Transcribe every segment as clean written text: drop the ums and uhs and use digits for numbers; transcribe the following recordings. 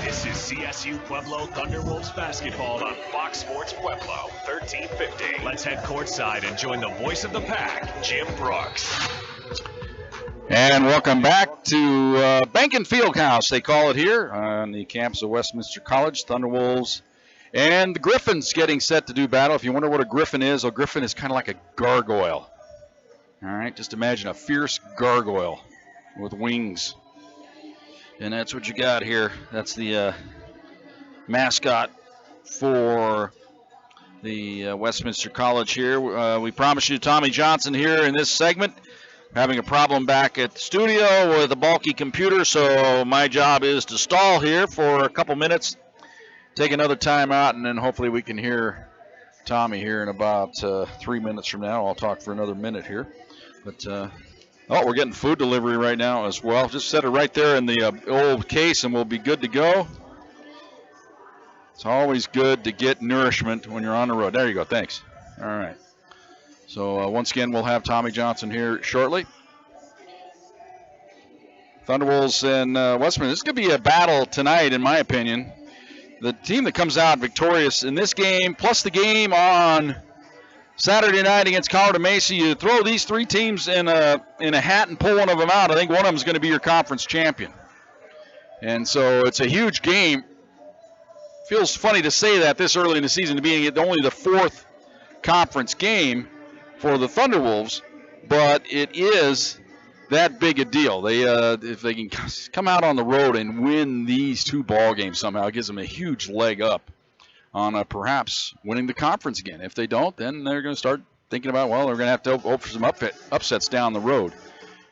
This is CSU-Pueblo Thunderwolves basketball on Fox Sports Pueblo, 1350. Let's head courtside and join the voice of the pack, Jim Brooks. And welcome back to Behnken Fieldhouse, they call it here, on the campus of Westminster College. Thunderwolves and the Griffins getting set to do battle. If you wonder what a griffin is, a griffin is kind of like a gargoyle. All right, just imagine a fierce gargoyle with wings. And that's what you got here. That's the mascot for the Westminster College here. We promised you Tommy Johnson here in this segment. Having a problem back at the studio with a bulky computer, so my job is to stall here for a couple minutes, take another time out, and then hopefully we can hear Tommy here in about 3 minutes from now. I'll talk for another minute here. But we're getting food delivery right now as well. Just set it right there in the old case, and we'll be good to go. It's always good to get nourishment when you're on the road. There you go. Thanks. All right. So once again, we'll have Tommy Johnson here shortly. Thunderwolves and Westminster. This could be a battle tonight, in my opinion. The team that comes out victorious in this game, plus the game on Saturday night against Colorado Mesa, you throw these three teams in a hat and pull one of them out. I think one of them is going to be your conference champion. And so it's a huge game. Feels funny to say that this early in the season, being only the fourth conference game for the Thunderwolves, but it is that big a deal. They if they can come out on the road and win these two ball games somehow, it gives them a huge leg up on perhaps winning the conference again. If they don't, then they're going to start thinking about, well, they're going to have to hope for some upsets down the road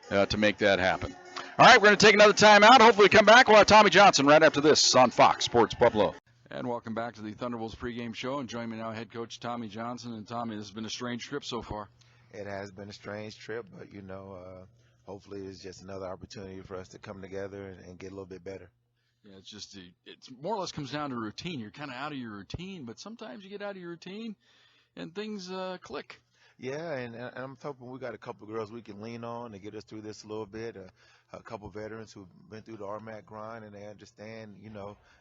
to make that happen. All right, we're going to take another time out. Hopefully come back. We'll have Tommy Johnson right after this on Fox Sports Pueblo. And welcome back to the Thunderwolves pregame show. And join me now, head coach Tommy Johnson. And Tommy, this has been a strange trip so far. It has been a strange trip, but, hopefully it's just another opportunity for us to come together and get a little bit better. Yeah, it's more or less comes down to routine. You're kind of out of your routine, but sometimes you get out of your routine and things click. Yeah, and I'm hoping we got a couple of girls we can lean on to get us through this a little bit. A couple of veterans who've been through the RMAC grind, and they understand,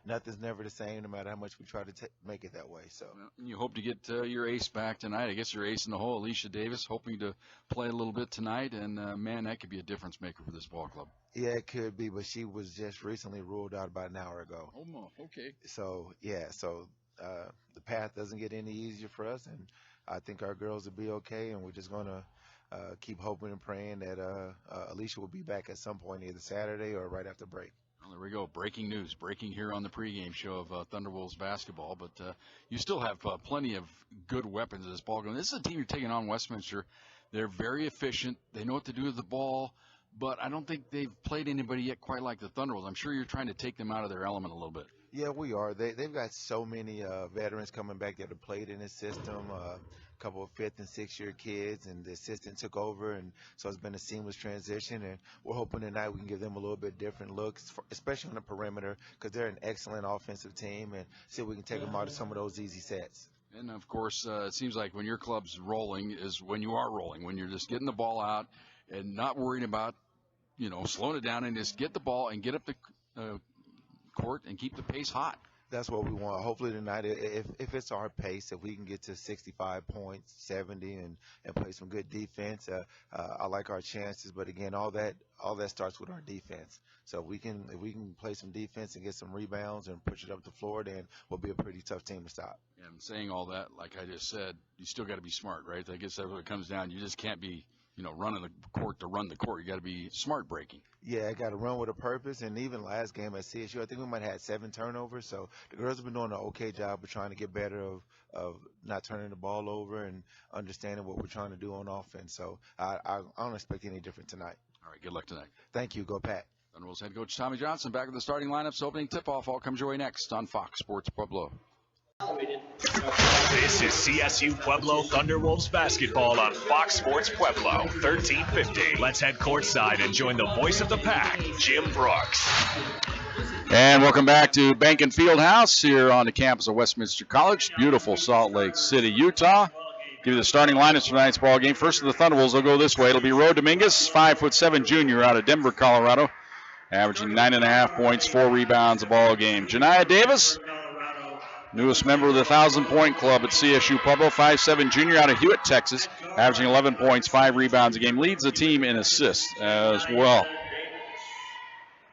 nothing's never the same no matter how much we try to make it that way. So you hope to get your ace back tonight. I guess your ace in the hole, Alicia Davis, hoping to play a little bit tonight. And, man, that could be a difference maker for this ball club. Yeah, it could be, but she was just recently ruled out about an hour ago. Oh, okay. So, the path doesn't get any easier for us, and I think our girls will be okay, and we're just going to keep hoping and praying that Alicia will be back at some point, either Saturday or right after break. Well, there we go. Breaking news. Breaking here on the pregame show of Thunderwolves basketball. But you still have plenty of good weapons in this ball game. This is a team you're taking on, Westminster. They're very efficient. They know what to do with the ball. But I don't think they've played anybody yet quite like the Thunderwolves. I'm sure you're trying to take them out of their element a little bit. Yeah, we are. They've got so many veterans coming back that have played in this system. A couple of 5th and 6th year kids, and the assistant took over, and so it's been a seamless transition. And we're hoping tonight we can give them a little bit different looks, especially on the perimeter, because they're an excellent offensive team, and see if we can take them out of some of those easy sets. And of course, it seems like when your club's rolling is when you are rolling, when you're just getting the ball out and not worrying about, slowing it down, and just get the ball and get up the court and keep the pace hot. That's what we want. Hopefully tonight, if it's our pace, if we can get to 65 points, 70, and play some good defense, I like our chances. But again, all that starts with our defense. So if we can play some defense and get some rebounds and push it up the floor, then we'll be a pretty tough team to stop. And saying all that, like I just said, you still got to be smart, right? I guess that's what it comes down. You just can't be running the court to run the court. You got to be smart breaking. Yeah, I got to run with a purpose. And even last game at CSU, I think we might have had 7 turnovers. So the girls have been doing an okay job of trying to get better of not turning the ball over and understanding what we're trying to do on offense. So I don't expect any different tonight. All right, good luck tonight. Thank you. Go Pat. Thunderwolves head coach Tommy Johnson back with the starting lineups. Opening tip-off all comes your way next on Fox Sports Pueblo. This is CSU-Pueblo Thunderwolves basketball on Fox Sports Pueblo, 1350. Let's head courtside and join the voice of the pack, Jim Brooks. And welcome back to Behnken Fieldhouse here on the campus of Westminster College. Beautiful Salt Lake City, Utah. Give you the starting lineups for tonight's ball game. First of the Thunderwolves will go this way. It'll be Ro Dominguez, 5'7" junior out of Denver, Colorado. averaging 9.5 points, 4 rebounds a ball game. Janiah Davis, newest member of the 1,000-point club at CSU-Pueblo, 5'7" junior out of Hewitt, Texas, averaging 11 points, 5 rebounds a game. Leads the team in assists as well.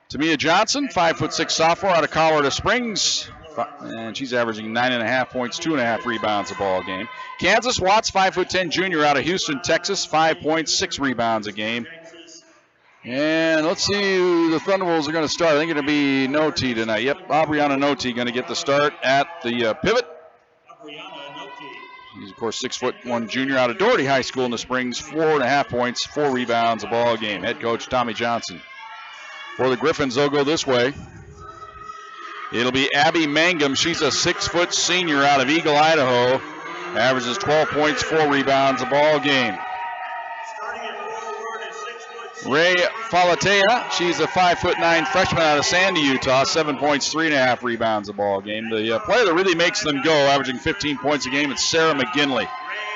Tamia Johnson, 5'6" sophomore out of Colorado Springs, and she's averaging 9.5 points, 2.5 rebounds a ball game. Kansas Watts, 5'10" junior out of Houston, Texas, 5 points, 6 rebounds a game. And let's see who the Thunderwolves are going to start. I think it'll be Noti tonight. Yep, Aubriana Noti going to get the start at the pivot. He's, of course, 6'1" junior out of Doherty High School in the Springs, 4.5 points, 4 rebounds a ball game. Head coach Tommy Johnson. For the Griffins, they'll go this way. It'll be Abby Mangum. She's a 6' senior out of Eagle, Idaho. Averages 12 points, 4 rebounds a ball game. Ray Falatea, she's a 5'9" freshman out of Sandy, Utah, 7 points, 3.5 rebounds a ball game. The player that really makes them go, averaging 15 points a game, it's Sarah McGinley.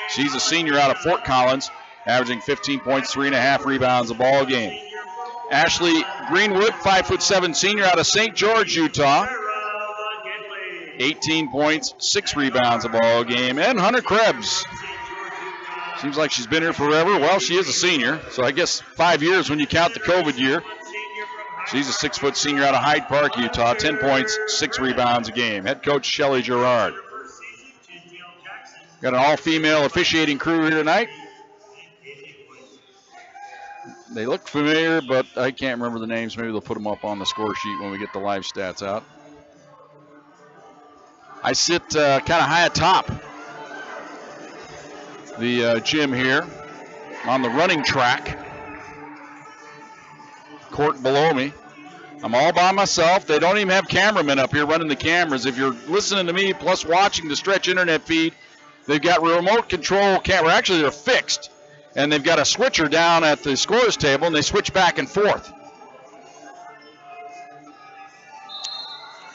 She's a senior out of Fort Collins, averaging 15 points, 3.5 rebounds a ball game. Ashley Greenwood, 5'7" senior out of St. George, Utah, 18 points, 6 rebounds a ball game. And Hunter Krebs. Seems like she's been here forever. Well, she is a senior, so I guess 5 years when you count the COVID year. She's a 6' senior out of Hyde Park, Utah, 10 points, 6 rebounds a game. Head coach Shelly Gerard. Got an all-female officiating crew here tonight. They look familiar, but I can't remember the names. Maybe they'll put them up on the score sheet when we get the live stats out. I sit kind of high atop the gym here on the running track. Court below me. I'm all by myself. They don't even have cameramen up here running the cameras. If you're listening to me plus watching the Stretch internet feed, they've got remote control camera. Actually, they're fixed. And they've got a switcher down at the scores table, and they switch back and forth.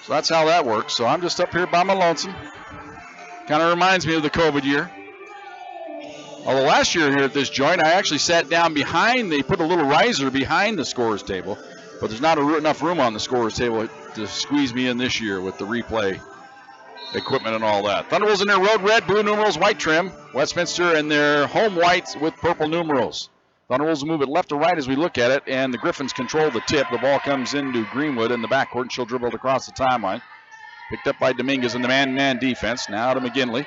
So that's how that works. So I'm just up here by my lonesome. Kind of reminds me of the COVID year. Although last year here at this joint, I actually sat down behind, they put a little riser behind the scores table, but there's not enough room on the scores table to squeeze me in this year with the replay equipment and all that. Thunderwolves in their road red, blue numerals, white trim. Westminster in their home whites with purple numerals. Thunderwolves move it left to right as we look at it, and the Griffins control the tip. The ball comes into Greenwood in the backcourt, and she'll dribble it across the timeline. Picked up by Dominguez in the man-to-man defense. Now to McGinley.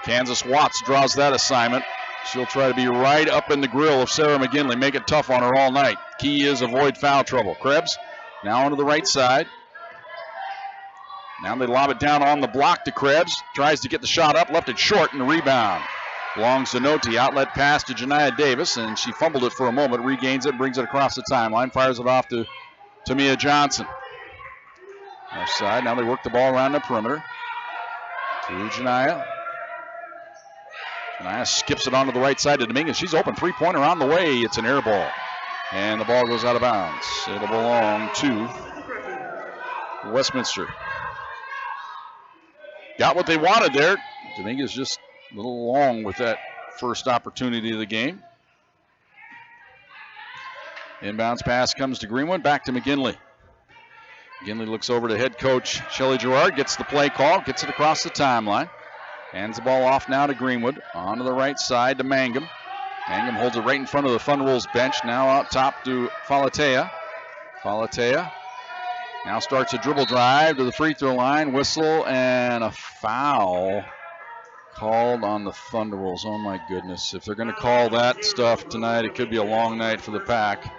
Kansas Watts draws that assignment. She'll try to be right up in the grill of Sarah McGinley, make it tough on her all night. Key is avoid foul trouble. Krebs now onto the right side. Now they lob it down on the block to Krebs. Tries to get the shot up, left it short, and the rebound belongs to Noti. Outlet pass to Janiah Davis, and she fumbled it for a moment, regains it, brings it across the timeline, fires it off to Tamia Johnson. Left side, now they work the ball around the perimeter. To Janiah. Janiah skips it onto the right side to Dominguez. She's open, three-pointer on the way. It's an air ball. And the ball goes out of bounds. It'll belong to Westminster. Got what they wanted there. Dominguez just a little long with that first opportunity of the game. Inbounds pass comes to Greenwood, back to McGinley. McGinley looks over to head coach Shelly Gerard, gets the play call, gets it across the timeline. Hands the ball off now to Greenwood. Onto the right side to Mangum. Mangum holds it right in front of the Thunderwolves bench. Now out top to Falatea. Falatea now starts a dribble drive to the free throw line. Whistle and a foul called on the Thunderwolves. Oh my goodness. If they're going to call that stuff tonight, it could be a long night for the Pack.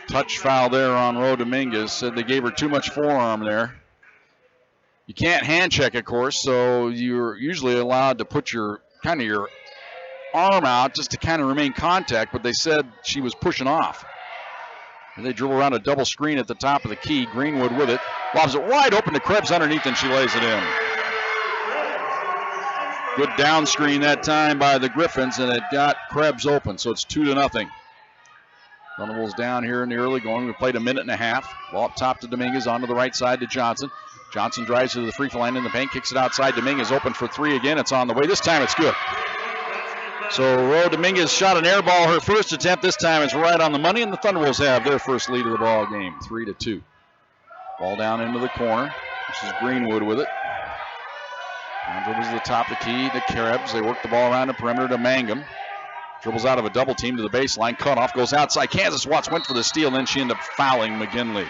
Touch foul there on Ro Dominguez. Said they gave her too much forearm there. You can't hand check, of course, so you're usually allowed to put your arm out just to kind of remain contact, but they said she was pushing off. And they dribble around a double screen at the top of the key. Greenwood with it. Lobs it wide open to Krebs underneath, and she lays it in. Good down screen that time by the Griffins, and it got Krebs open, so it's 2-0. Thunderwolves down here in the early going. We played a minute and a half. Ball up top to Dominguez, onto the right side to Johnson. Johnson drives to the free throw line in the paint, kicks it outside. Dominguez open for three again. It's on the way. This time it's good. So Ro Dominguez shot an air ball her first attempt. This time it's right on the money, and the Thunderwolves have their first lead of the ball game, 3-2. Ball down into the corner. This is Greenwood with it. Now dribbles to the top of the key to Krebs. They work the ball around the perimeter to Mangum. Dribbles out of a double team to the baseline. Cut off, goes outside. Kansas Watts went for the steal, then she ended up fouling McGinley.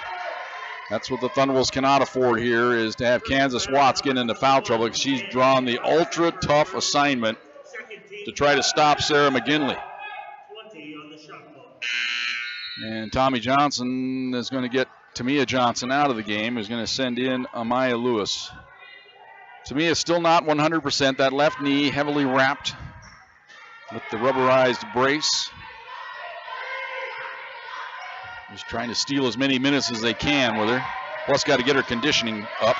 That's what the Thunderwolves cannot afford here, is to have Kansas Watts get into foul trouble, because she's drawn the ultra tough assignment to try to stop Sarah McGinley. And Tommy Johnson is going to get Tamia Johnson out of the game, who's going to send in Amaya Lewis. Tamia still not 100%. That left knee heavily wrapped with the rubberized brace. Just trying to steal as many minutes as they can with her. Plus got to get her conditioning up.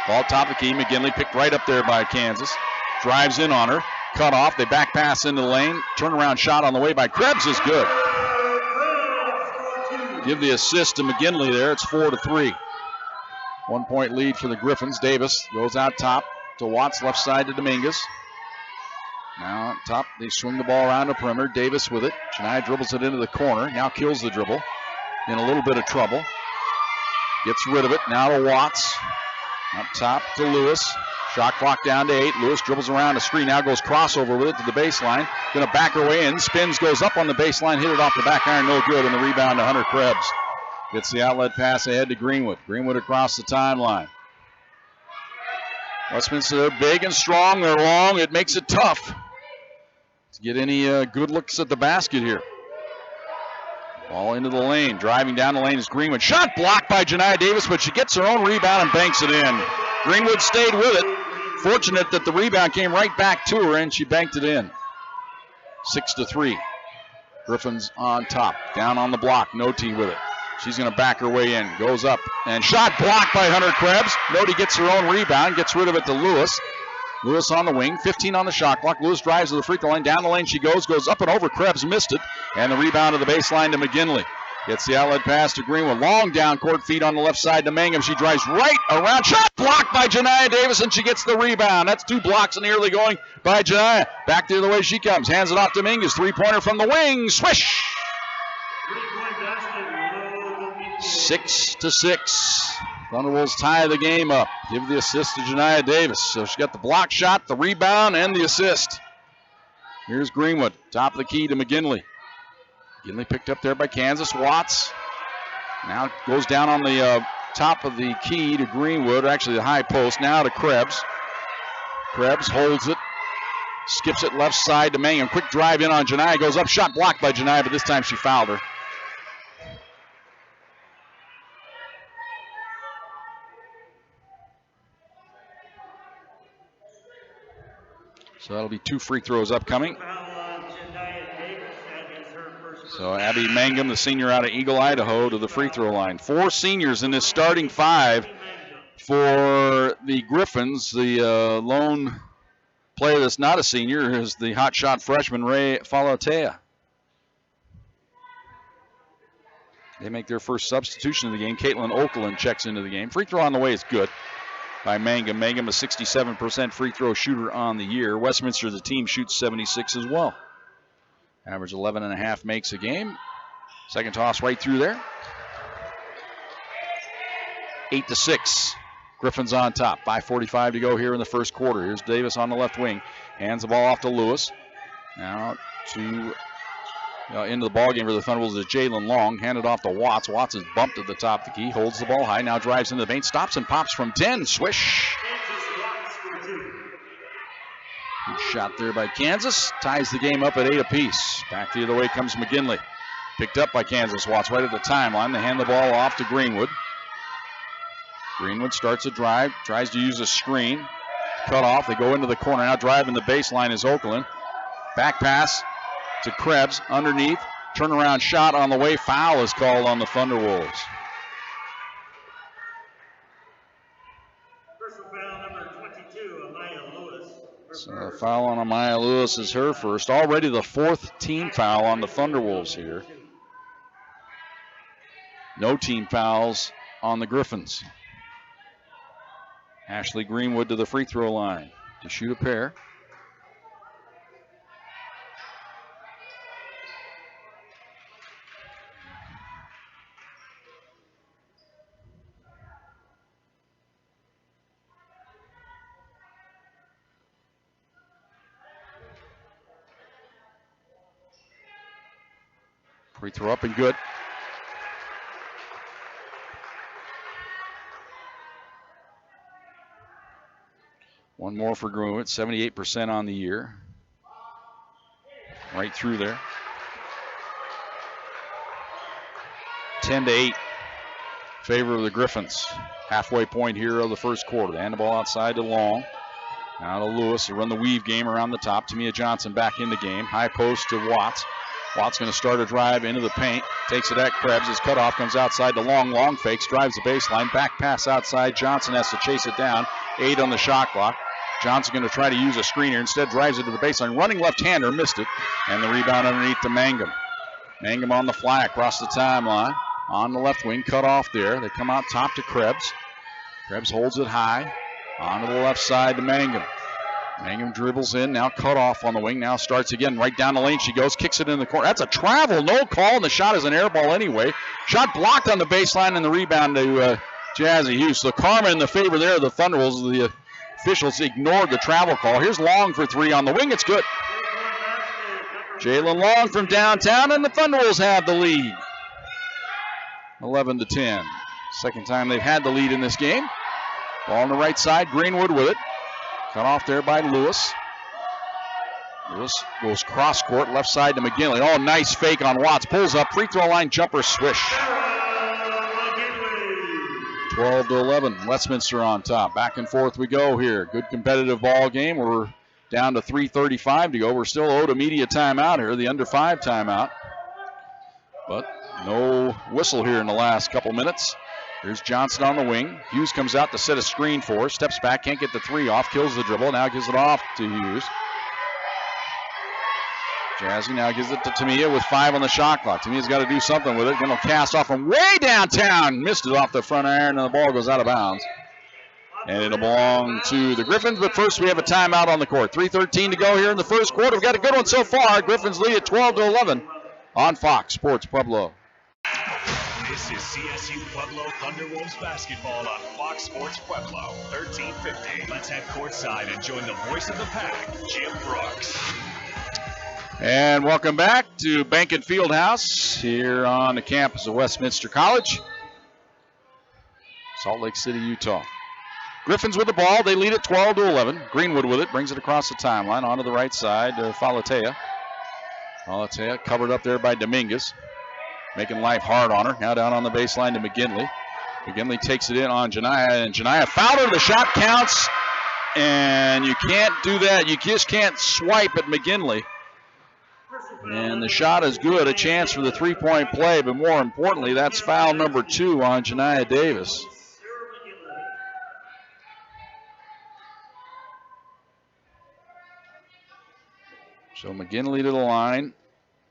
Ball top of the key. McGinley picked right up there by Kansas. Drives in on her. Cut off. They back pass into the lane. Turnaround shot on the way by Krebs is good. Give the assist to McGinley there. It's 4-3. 1 point lead for the Griffins. Davis goes out top to Watts, left side to Dominguez. Now on top, they swing the ball around the perimeter. Davis with it. Shania dribbles it into the corner. Now kills the dribble. In a little bit of trouble. Gets rid of it. Now to Watts. Up top to Lewis. Shot clock down to 8. Lewis dribbles around the screen. Now goes crossover with it to the baseline. Going to back her way in. Spins, goes up on the baseline. Hit it off the back iron. No good. And the rebound to Hunter Krebs. Gets the outlet pass ahead to Greenwood. Greenwood across the timeline. Westminster, they're big and strong. They're long. It makes it tough to get any good looks at the basket here. Ball into the lane. Driving down the lane is Greenwood. Shot blocked by Janiah Davis, but she gets her own rebound and banks it in. Greenwood stayed with it. Fortunate that the rebound came right back to her, and she banked it in. 6-3. Griffins on top. Down on the block. Noti with it. She's going to back her way in. Goes up. And shot blocked by Hunter Krebs. Noti gets her own rebound. Gets rid of it to Lewis. Lewis on the wing. 15 on the shot clock. Lewis drives to the free throw line. Down the lane she goes. Goes up and over. Krebs missed it. And the rebound to the baseline to McGinley. Gets the outlet pass to Greenwood. Long down court feed on the left side to Mangum. She drives right around. Shot blocked by Janiah Davis, and she gets the rebound. That's 2 blocks in the early going by Janiah. Back the other way she comes. Hands it off to Mingus. Three-pointer from the wing. Swish! 6-6. Thunderwolves tie the game up. Give the assist to Janiah Davis. So she got the block shot, the rebound, and the assist. Here's Greenwood. Top of the key to McGinley. McGinley picked up there by Kansas. Watts now goes down on the top of the key to Greenwood, actually the high post. Now to Krebs. Krebs holds it. Skips it left side to Mangum. Quick drive in on Janiah. Goes up. Shot blocked by Janiah, but this time she fouled her. So that'll be 2 free throws upcoming. So Abby Mangum, the senior out of Eagle, Idaho, to the free throw line. 4 seniors in this starting 5 for the Griffins. The lone player that's not a senior is the hotshot freshman, Ray Falatea. They make their first substitution of the game. Caitlin Oakland checks into the game. Free throw on the way is good by Mangum. Mangum, a 67% free throw shooter on the year. Westminster, the team, shoots 76 as well. Average 11.5 makes a game. Second toss right through there. 8-6. Griffins on top. 5:45 to go here in the first quarter. Here's Davis on the left wing. Hands the ball off to Lewis. Now to into the ball game for the Thunderwolves is Jalen Long. Handed off to Watts. Watts is bumped at the top of the key. Holds the ball high. Now drives into the paint. Stops and pops from 10. Swish. Good shot there by Kansas. Ties the game up at 8 apiece. Back the other way comes McGinley. Picked up by Kansas. Watts right at the timeline. They hand the ball off to Greenwood. Greenwood starts a drive. Tries to use a screen. Cut off. They go into the corner. Now driving the baseline is Oakland. Back pass to Krebs. Underneath. Turnaround shot on the way. Foul is called on the Thunderwolves. So the foul on Amaya Lewis is her first. Already the 4th team foul on the Thunderwolves here. No team fouls on the Griffins. Ashley Greenwood to the free throw line to shoot a pair. Free throw up and good. One more for Greenwood, 78% on the year. Right through there. 10-8. Favor of the Griffins. Halfway point here of the first quarter. They hand the ball outside to Long. Now to Lewis. They run the weave game around the top. Tamia Johnson back in the game. High post to Watts. Watts going to start a drive into the paint. Takes it at Krebs. His cutoff comes outside to Long. Long fakes. Drives the baseline. Back pass outside. Johnson has to chase it down. 8 on the shot clock. Johnson going to try to use a screener. Instead drives it to the baseline. Running left-hander. Missed it. And the rebound underneath to Mangum. Mangum on the fly across the timeline. On the left wing. Cut off there. They come out top to Krebs. Krebs holds it high. On to the left side to Mangum. Mangum dribbles in. Now cut off on the wing. Now starts again. Right down the lane she goes. Kicks it in the corner. That's a travel. No call. And the shot is an air ball anyway. Shot blocked on the baseline and the rebound to Jazzy Hughes. So karma in the favor there of the Thunderwolves. The officials ignored the travel call. Here's Long for 3 on the wing. It's good. Jalen Long from downtown, and the Thunderwolves have the lead. 11-10. Second time they've had the lead in this game. Ball on the right side. Greenwood with it. Cut off there by Lewis. Lewis goes cross court, left side to McGinley. Oh, nice fake on Watts. Pulls up, free throw line jumper, swish. 12-11. Westminster on top. Back and forth we go here. Good competitive ball game. We're down to 3:35 to go. We're still owed a media timeout here, the under 5 timeout. But no whistle here in the last couple minutes. Here's Johnson on the wing. Hughes comes out to set a screen for her. Steps back, can't get the 3 off. Kills the dribble. Now gives it off to Hughes. Jazzy now gives it to Tamia with 5 on the shot clock. Tamia's got to do something with it. Going to cast off from way downtown. Missed it off the front iron, and the ball goes out of bounds. And it'll belong to the Griffins, but first we have a timeout on the court. 3:13 to go here in the first quarter. We've got a good one so far. Griffins lead at 12-11 on Fox Sports Pueblo. This is CSU-Pueblo Thunderwolves basketball on Fox Sports Pueblo, 1350. Let's head courtside and join the voice of the pack, Jim Brooks. And welcome back to Behnken Fieldhouse here on the campus of Westminster College, Salt Lake City, Utah. Griffins with the ball. They lead at 12-11. Greenwood with it. Brings it across the timeline onto the right side to Falatea. Falatea covered up there by Dominguez. Making life hard on her. Now down on the baseline to McGinley. McGinley takes it in on Janiyah, and Janiyah fouled her. The shot counts, and you can't do that. You just can't swipe at McGinley. And the shot is good. A chance for the three-point play, but more importantly, that's foul number 2 on Janiyah Davis. So McGinley to the line.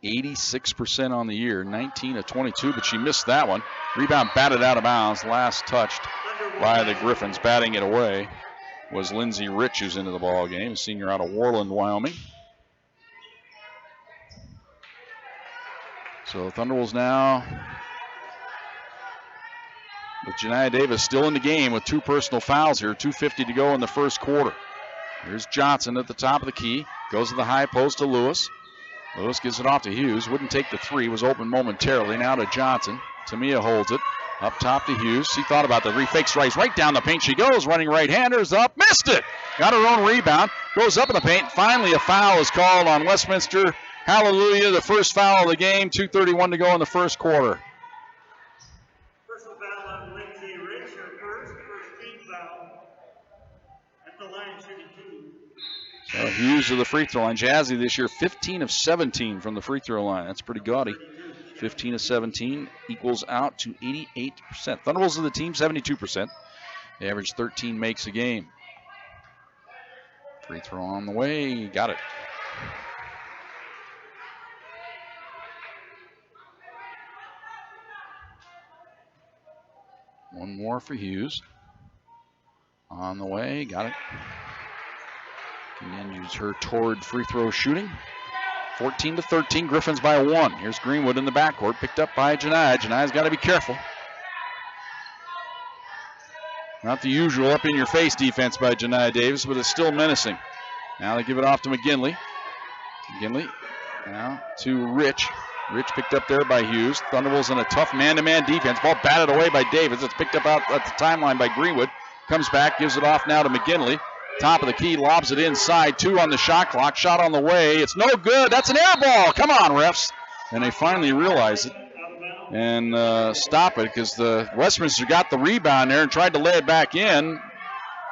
86% on the year, 19 of 22, but she missed that one. Rebound batted out of bounds. Last touched by the Griffins. Batting it away was Lindsey Rich, who's into the ball game, a senior out of Worland, Wyoming. So Thunderwolves now with Janiyah Davis still in the game with 2 personal fouls here. 2:50 to go in the first quarter. Here's Johnson at the top of the key. Goes to the high post to Lewis. Lewis gives it off to Hughes. Wouldn't take the 3. Was open momentarily. Now to Johnson. Tamia holds it. Up top to Hughes. She thought about the refakes. Right down the paint she goes. Running right-handers up. Missed it. Got her own rebound. Goes up in the paint. Finally a foul is called on Westminster. Hallelujah. The first foul of the game. 2:31 to go in the first quarter. Personal foul on Lindsey Rich. Her first team foul at the line, shooting 2. So Hughes to the free throw line. Jazzy this year 15 of 17 from the free throw line. That's pretty gaudy. 15 of 17 equals out to 88%. Thunderwolves of the team, 72%. They average 13 makes a game. Free throw on the way. Got it. One more for Hughes. On the way. Got it. Can use her toward free throw shooting. 14-13, Griffins by 1. Here's Greenwood in the backcourt, picked up by Janiyah. Janiyah's got to be careful. Not the usual up-in-your-face defense by Janiyah Davis, but it's still menacing. Now they give it off to McGinley. McGinley now to Rich. Rich picked up there by Hughes. Thunderbolts in a tough man-to-man defense. Ball batted away by Davis. It's picked up out at the timeline by Greenwood. Comes back, gives it off now to McGinley. Top of the key, lobs it inside. 2 on the shot clock. Shot on the way. It's no good. That's an air ball. Come on, refs. And they finally realize it and stop it because the Westminster got the rebound there and tried to lay it back in.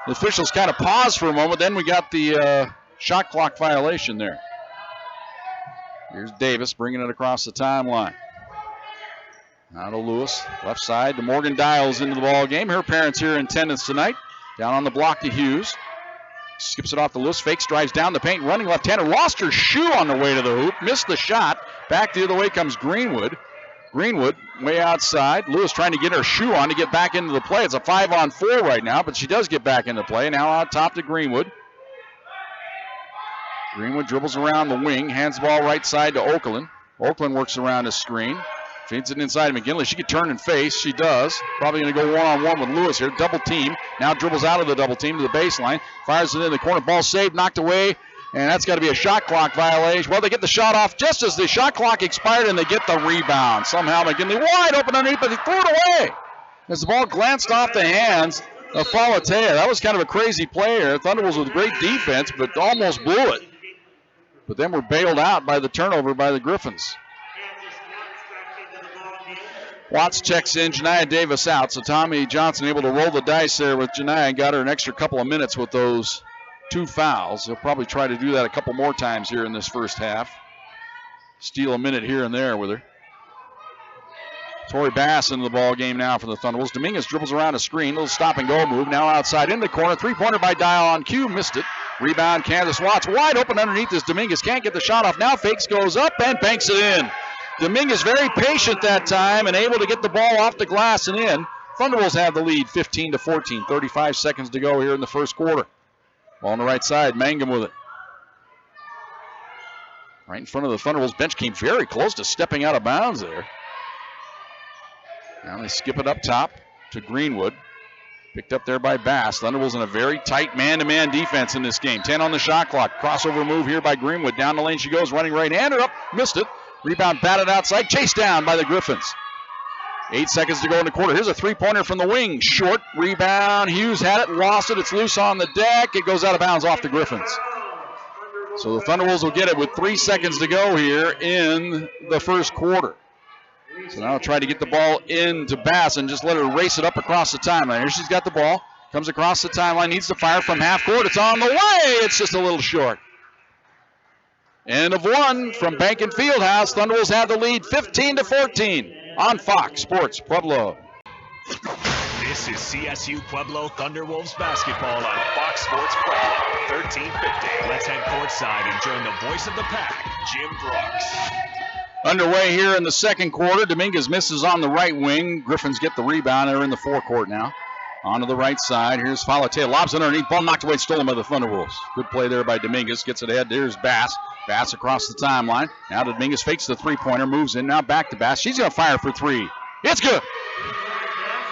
The officials kind of paused for a moment. Then we got the shot clock violation there. Here's Davis bringing it across the timeline. Now to Lewis, left side to Morgan Dials into the ball game. Her parents here in attendance tonight. Down on the block to Hughes. Skips it off to Lewis. Fakes, drives down the paint. Running left-hander. Lost her shoe on the way to the hoop. Missed the shot. Back the other way comes Greenwood. Greenwood way outside. Lewis trying to get her shoe on to get back into the play. It's a 5-on-4 right now, but she does get back into play. Now out top to Greenwood. Greenwood dribbles around the wing. Hands the ball right side to Oakland. Oakland works around his screen. Feeds it inside to McGinley. She could turn and face. She does. Probably going to go one-on-one with Lewis here. Double team. Now dribbles out of the double team to the baseline. Fires it in the corner. Ball saved, knocked away. And that's got to be a shot clock violation. Well, they get the shot off just as the shot clock expired, and they get the rebound. Somehow McGinley wide open underneath, but he threw it away. As the ball glanced off the hands of Falatea. That was kind of a crazy play here. Thunderbolts with great defense, but almost blew it. But then were bailed out by the turnover by the Griffins. Watts checks in, Janiah Davis out. So Tommy Johnson able to roll the dice there with Janiah and got her an extra couple of minutes with those 2 fouls. He'll probably try to do that a couple more times here in this first half. Steal a minute here and there with her. Tori Bass into the ball game now for the Thunderbolts. Dominguez dribbles around a screen. Little stop and go move. Now outside in the corner. 3-pointer by Dial on cue. Missed it. Rebound, Candace Watts. Wide open underneath this. Dominguez can't get the shot off. Now fakes, goes up, and banks it in. Dominguez very patient that time and able to get the ball off the glass and in. Thunderbolts have the lead 15-14. 35 seconds to go here in the first quarter. Ball on the right side. Mangum with it. Right in front of the Thunderbolts bench. Came very close to stepping out of bounds there. Now they skip it up top to Greenwood. Picked up there by Bass. Thunderbolts in a very tight man-to-man defense in this game. 10 on the shot clock. Crossover move here by Greenwood. Down the lane she goes, running right-hander up. Missed it. Rebound batted outside. Chased down by the Griffins. 8 seconds to go in the quarter. Here's a 3-pointer from the wing. Short rebound. Hughes had it, lost it. It's loose on the deck. It goes out of bounds off the Griffins. So the Thunderbolts will get it with 3 seconds to go here in the first quarter. So now try to get the ball into Bass and just let her race it up across the timeline. Here she's got the ball. Comes across the timeline. Needs to fire from half court. It's on the way. It's just a little short. End of one from Behnken Fieldhouse. Thunderbolts have the lead 15-14 on Fox Sports Pueblo. This is CSU-Pueblo Thunderwolves basketball on Fox Sports Pueblo, 1350. Let's head courtside and join the voice of the pack, Jim Brooks. Underway here in the second quarter. Dominguez misses on the right wing. Griffins get the rebound. They're in the forecourt now. On to the right side. Here's Falatea. Lobs it underneath. Ball knocked away, stolen by the Thunderwolves. Good play there by Dominguez. Gets it ahead. There's Bass. Bass across the timeline. Now Dominguez fakes the 3-pointer. Moves in. Now back to Bass. She's going to fire for 3. It's good.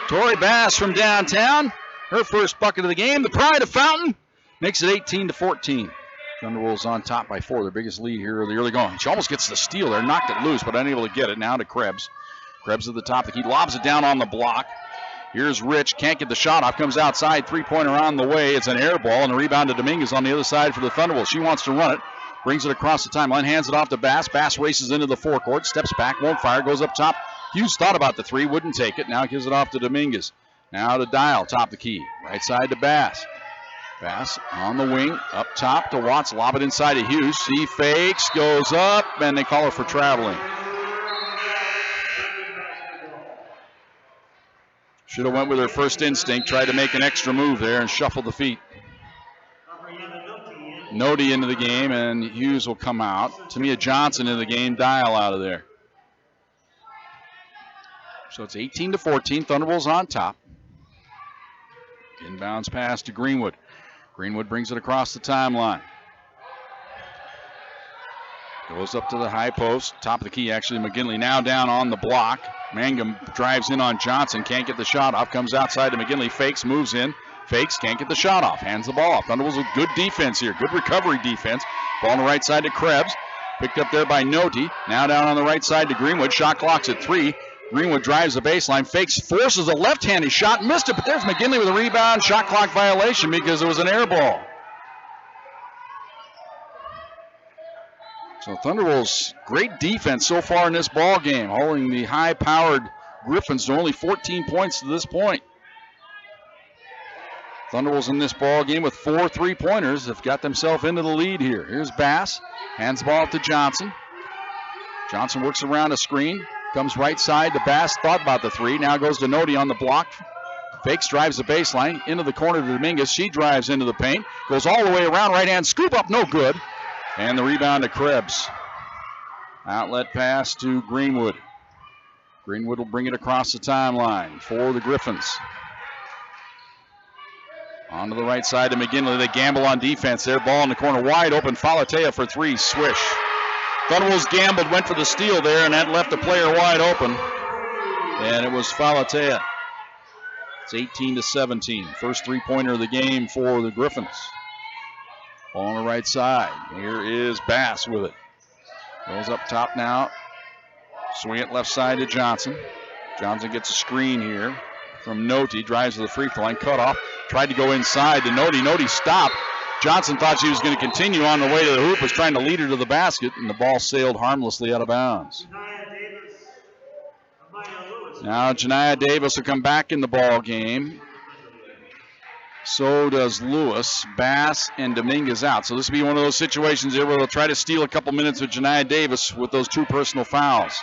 Tori Bass from downtown. Her first bucket of the game. The pride of Fountain makes it 18-14. Thunderbolts on top by 4. Their biggest lead here of the early going. She almost gets the steal there. Knocked it loose, but unable to get it. Now to Krebs. Krebs at the top. He lobs it down on the block. Here's Rich. Can't get the shot off. Comes outside. 3-pointer on the way. It's an air ball, and a rebound to Dominguez on the other side for the Thunderbolts. She wants to run it. Brings it across the timeline. Hands it off to Bass. Bass races into the forecourt. Steps back. Won't fire. Goes up top. Hughes thought about the 3. Wouldn't take it. Now gives it off to Dominguez. Now to Dial. Top the key. Right side to Bass. Bass on the wing. Up top to Watts. Lob it inside to Hughes. She fakes. Goes up. And they call her for traveling. Should have went with her first instinct. Tried to make an extra move there and shuffle the feet. Nodi into the game, and Hughes will come out. Tamia Johnson into the game. Dial out of there. So it's 18-14. Thunderbolts on top. Inbounds pass to Greenwood. Greenwood brings it across the timeline. Goes up to the high post. Top of the key, actually, McGinley now down on the block. Mangum drives in on Johnson. Can't get the shot off. Comes outside to McGinley. Fakes, moves in. Fakes, can't get the shot off. Hands the ball off. Thunderbolts with good defense here. Good recovery defense. Ball on the right side to Krebs. Picked up there by Noti. Now down on the right side to Greenwood. Shot clock's at 3. Greenwood drives the baseline, fakes, forces a left-handed shot, missed it, but there's McGinley with a rebound. Shot clock violation because it was an air ball. So Thunderbolts, great defense so far in this ball game, holding the high-powered Griffins to only 14 points to this point. Thunderbolts in this ball game with 4 3-pointers have got themselves into the lead here. Here's Bass, hands the ball off to Johnson. Johnson works around a screen, comes right side to Bass, thought about the 3, now goes to Noti on the block. Fakes, drives the baseline, into the corner to Dominguez. She drives into the paint, goes all the way around, right-hand scoop up, no good. And the rebound to Krebs. Outlet pass to Greenwood. Greenwood will bring it across the timeline for the Griffins. On to the right side to McGinley. They gamble on defense there. Ball in the corner wide open. Falatea for 3. Swish. Thunderbolts gambled, went for the steal there, and that left the player wide open. And it was Falatea. It's 18-17. First 3-pointer of the game for the Griffins. Ball on the right side. Here is Bass with it. Goes up top now. Swing it left side to Johnson. Johnson gets a screen here from Noti. Drives to the free throw line. Cut off. Tried to go inside to Noti. Noti stopped. Johnson thought she was going to continue on the way to the hoop. Was trying to lead her to the basket. And the ball sailed harmlessly out of bounds. Now Janiah Davis will come back in the ball game. So does Lewis. Bass and Dominguez out. So this will be one of those situations here where they'll try to steal a couple minutes with Janiah Davis with those 2 personal fouls.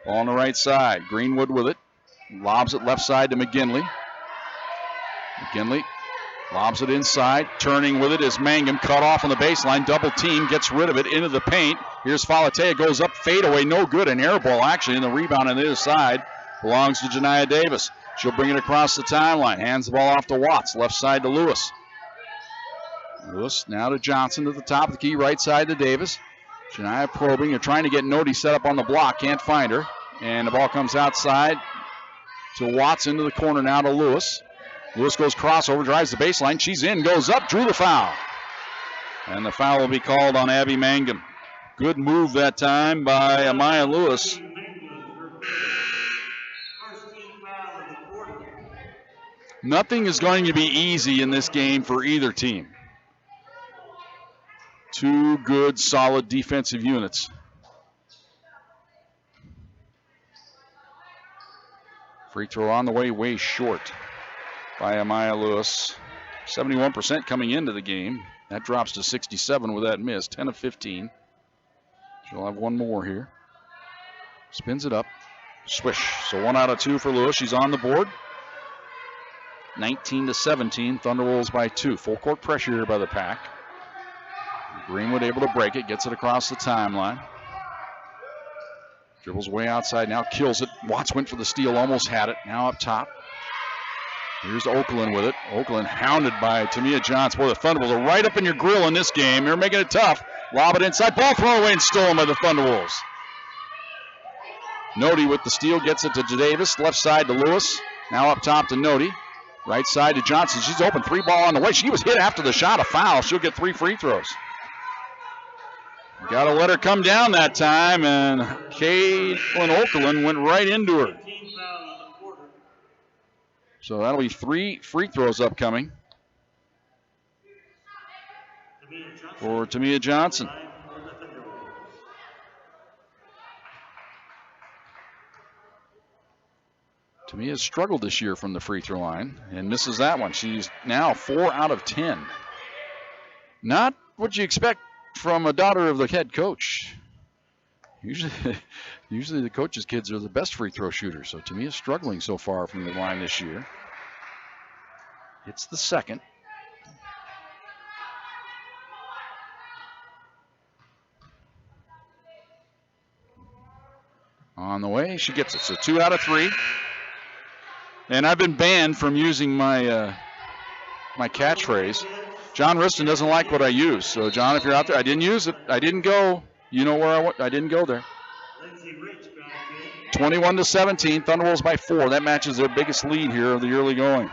Ball on the right side. Greenwood with it. Lobs it left side to McGinley. McGinley lobs it inside. Turning with it is Mangum. Cut off on the baseline. Double team. Gets rid of it into the paint. Here's Falatea. Goes up. Fade away. No good. An air ball actually. And the rebound on the other side belongs to Janiah Davis. She'll bring it across the timeline. Hands the ball off to Watts. Left side to Lewis. Lewis now to Johnson to the top of the key. Right side to Davis. Janiah probing. They're trying to get Noti set up on the block. Can't find her. And the ball comes outside to Watts into the corner now to Lewis. Lewis goes crossover, drives the baseline. She's in, goes up, drew the foul. And the foul will be called on Abby Mangum. Good move that time by Amaya Lewis. Nothing is going to be easy in this game for either team. 2 good, solid defensive units. Free throw on the way short by Amaya Lewis. 71% coming into the game. That drops to 67 with that miss. 10 of 15. She'll have one more here. Spins it up. Swish. So 1 out of 2 for Lewis. She's on the board. 19-17. Thunderwolves by 2. Full court pressure here by the Pack. Greenwood able to break it. Gets it across the timeline. Dribbles way outside now. Kills it. Watts went for the steal. Almost had it. Now up top. Here's Oakland with it. Oakland hounded by Tamia Johnson. Boy, the Thunderwolves are right up in your grill in this game. They're making it tough. Lob it inside. Ball thrown away and stolen by the Thunderwolves. Noti with the steal. Gets it to Davis. Left side to Lewis. Now up top to Noti. Right side to Johnson. She's open. 3 ball on the way. She was hit after the shot. A foul. She'll get 3 free throws. Got to let her come down that time, and Caitlin Oakland went right into her. So that'll be 3 free throws upcoming for Tamia Johnson. Tamia's struggled this year from the free throw line and misses that one. She's now 4 out of 10. Not what you expect from a daughter of the head coach. Usually the coach's kids are the best free throw shooters. So Tamia's struggling so far from the line this year. It's the second. On the way, she gets it. So 2 out of 3. And I've been banned from using my my catchphrase. John Riston doesn't like what I use. So, John, if you're out there, I didn't use it. I didn't go. You know where I went. I didn't go there. 21-17. Thunderwolves by 4. That matches their biggest lead here of the early going.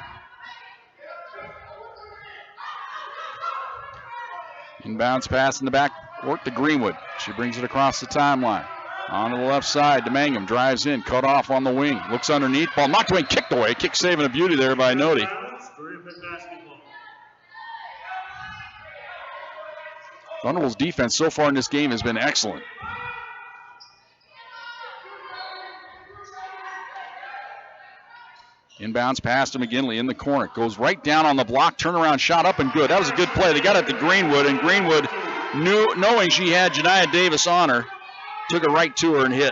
Inbounds pass in the back Work to Greenwood. She brings it across the timeline. On to the left side to Mangum. Drives in. Cut off on the wing. Looks underneath. Ball knocked away and kicked away. Kick saving a beauty there by Nodi. Thunderbolt's defense so far in this game has been excellent. Inbounds pass to McGinley in the corner. Goes right down on the block. Turnaround shot up and good. That was a good play. They got it to Greenwood, and Greenwood, knowing she had Janiah Davis on her, took it right to her and hit.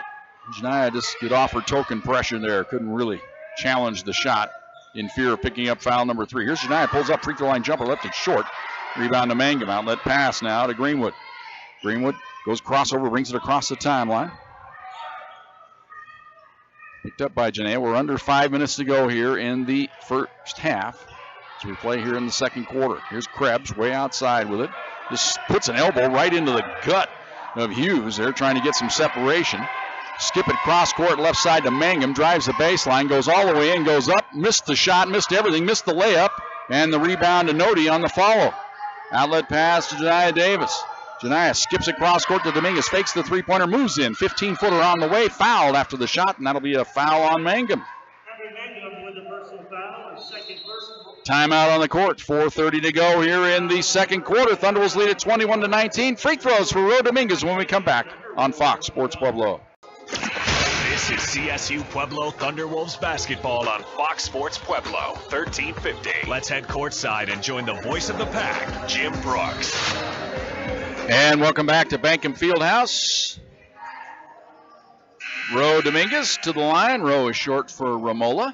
Janiah just get off her token pressure there. Couldn't really challenge the shot in fear of picking up foul number 3. Here's Janiah. Pulls up free throw line jumper. Left it short. Rebound to Mangum. Outlet pass now to Greenwood. Greenwood goes crossover. Brings it across the timeline. Picked up by Janae. We're under 5 minutes to go here in the first half as we play here in the second quarter. Here's Krebs way outside with it. Just puts an elbow right into the gut of Hughes. They're trying to get some separation. Skip it cross court left side to Mangum. Drives the baseline. Goes all the way in. Goes up. Missed the shot. Missed everything. Missed the layup. And the rebound to Nodi on the follow. Outlet pass to Janiah Davis. Janiah skips across court to Dominguez, fakes the three-pointer, moves in. 15-footer on the way, fouled after the shot, and that'll be a foul on Mangum. Timeout on the court. 4:30 to go here in the second quarter. Thunderbolts lead at 21-19. Free throws for Ro Dominguez when we come back on Fox Sports Pueblo. This is CSU-Pueblo Thunderwolves basketball on Fox Sports Pueblo, 1350. Let's head courtside and join the voice of the pack, Jim Brooks. And welcome back to Behnken Fieldhouse. Ro Dominguez to the line. Ro is short for Romola.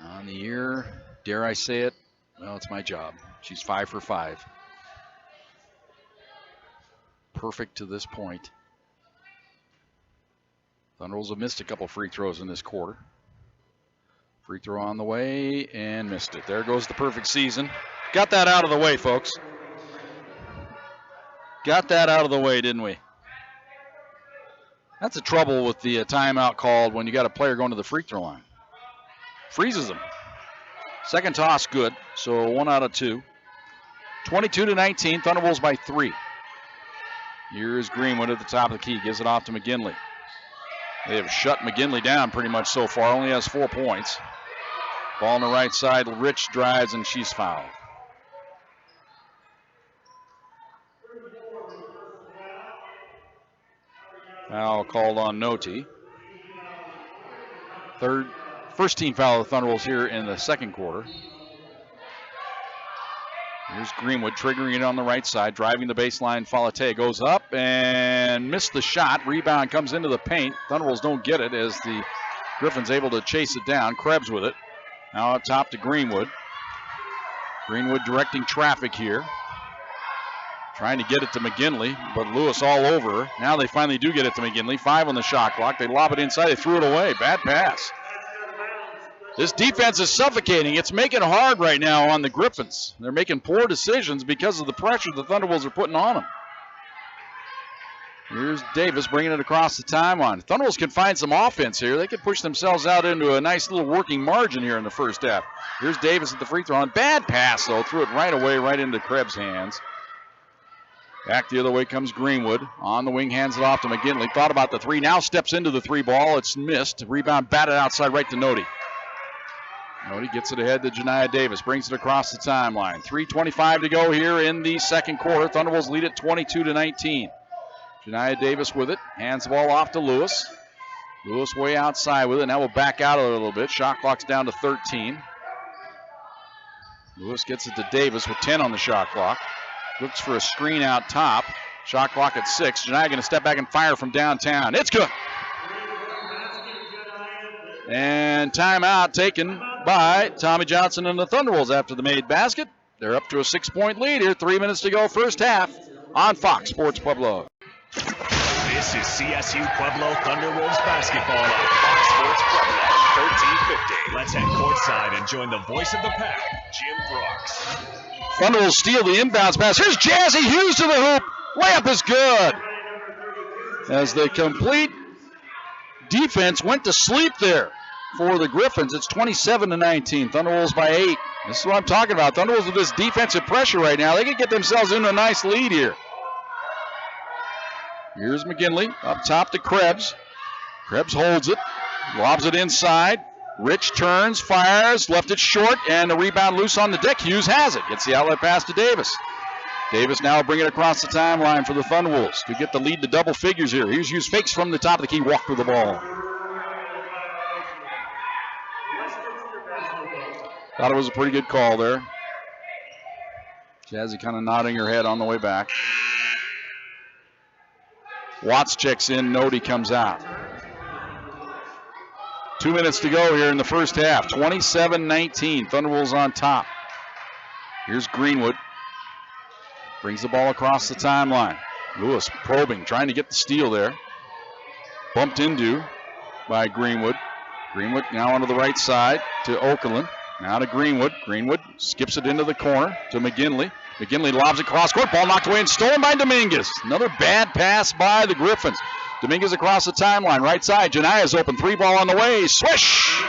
On the year, dare I say it? Well, it's my job. She's 5 for 5. Perfect to this point. Thunderbolts have missed a couple free throws in this quarter. Free throw on the way and missed it. There goes the perfect season. Got that out of the way, folks. Got that out of the way, didn't we? That's the trouble with the timeout called when you got a player going to the free throw line. Freezes them. Second toss, good. So 1 out of 2. 22-19. Thunderbolts by 3. Here's Greenwood at the top of the key. Gives it off to McGinley. They have shut McGinley down pretty much so far. Only has 4 points. Ball on the right side. Rich drives, and she's fouled. Foul called on Noti. First team foul of the Thunderbolts here in the second quarter. Here's Greenwood triggering it on the right side, driving the baseline. Falate goes up and missed the shot. Rebound comes into the paint. Thunderbolts don't get it as the Griffins able to chase it down. Krebs with it. Now up top to Greenwood. Greenwood directing traffic here. Trying to get it to McGinley, but Lewis all over her. Now they finally do get it to McGinley. 5 on the shot clock. They lob it inside. They threw it away. Bad pass. This defense is suffocating. It's making it hard right now on the Griffins. They're making poor decisions because of the pressure the Thunderbolts are putting on them. Here's Davis bringing it across the timeline. Thunderbolts can find some offense here. They could push themselves out into a nice little working margin here in the first half. Here's Davis at the free throw line. Bad pass, though. Threw it right away, right into Krebs' hands. Back the other way comes Greenwood. On the wing, hands it off to McGinley. Thought about the 3. Now steps into the 3 ball. It's missed. Rebound batted outside right to Nodi. Nodi gets it ahead to Janiah Davis. Brings it across the timeline. 3:25 to go here in the second quarter. Thunderbolts lead it 22-19. Janiah Davis with it. Hands the ball off to Lewis. Lewis way outside with it. Now we'll back out of it a little bit. Shot clock's down to 13. Lewis gets it to Davis with 10 on the shot clock. Looks for a screen out top. Shot clock at 6. Janiah going to step back and fire from downtown. It's good. And timeout taken by Tommy Johnson and the Thunderbolts after the made basket. They're up to a 6-point lead here. 3 minutes to go first half on Fox Sports Pueblo. This is CSU-Pueblo Thunderwolves basketball on Fox Sports Pueblo, 1350. Let's head courtside and join the voice of the pack, Jim Brooks. Thunderbolts steal the inbounds pass. Here's Jazzy Hughes to the hoop. Layup is good. As the complete defense went to sleep there for the Griffins. It's 27-19. Thunderbolts by 8. This is what I'm talking about. Thunderwolves with this defensive pressure right now. They can get themselves into a nice lead here. Here's McGinley up top to Krebs. Krebs holds it, lobs it inside. Rich turns, fires, left it short, and the rebound loose on the deck. Hughes has it. Gets the outlet pass to Davis. Davis now bringing it across the timeline for the Thunderwolves to get the lead to double figures here. Here's Hughes, fakes from the top of the key, walk with the ball. Thought it was a pretty good call there. Jazzy kind of nodding her head on the way back. Watts checks in, Nody comes out. 2 minutes to go here in the first half. 27-19, Thunderwolves on top. Here's Greenwood. Brings the ball across the timeline. Lewis probing, trying to get the steal there. Bumped into by Greenwood. Greenwood now onto the right side to Okerlund. Now to Greenwood. Greenwood skips it into the corner to McGinley. McGinley lobs it cross court. Ball knocked away and stolen by Dominguez. Another bad pass by the Griffins. Dominguez across the timeline. Right side. Jania's open. 3-ball on the way. Swish!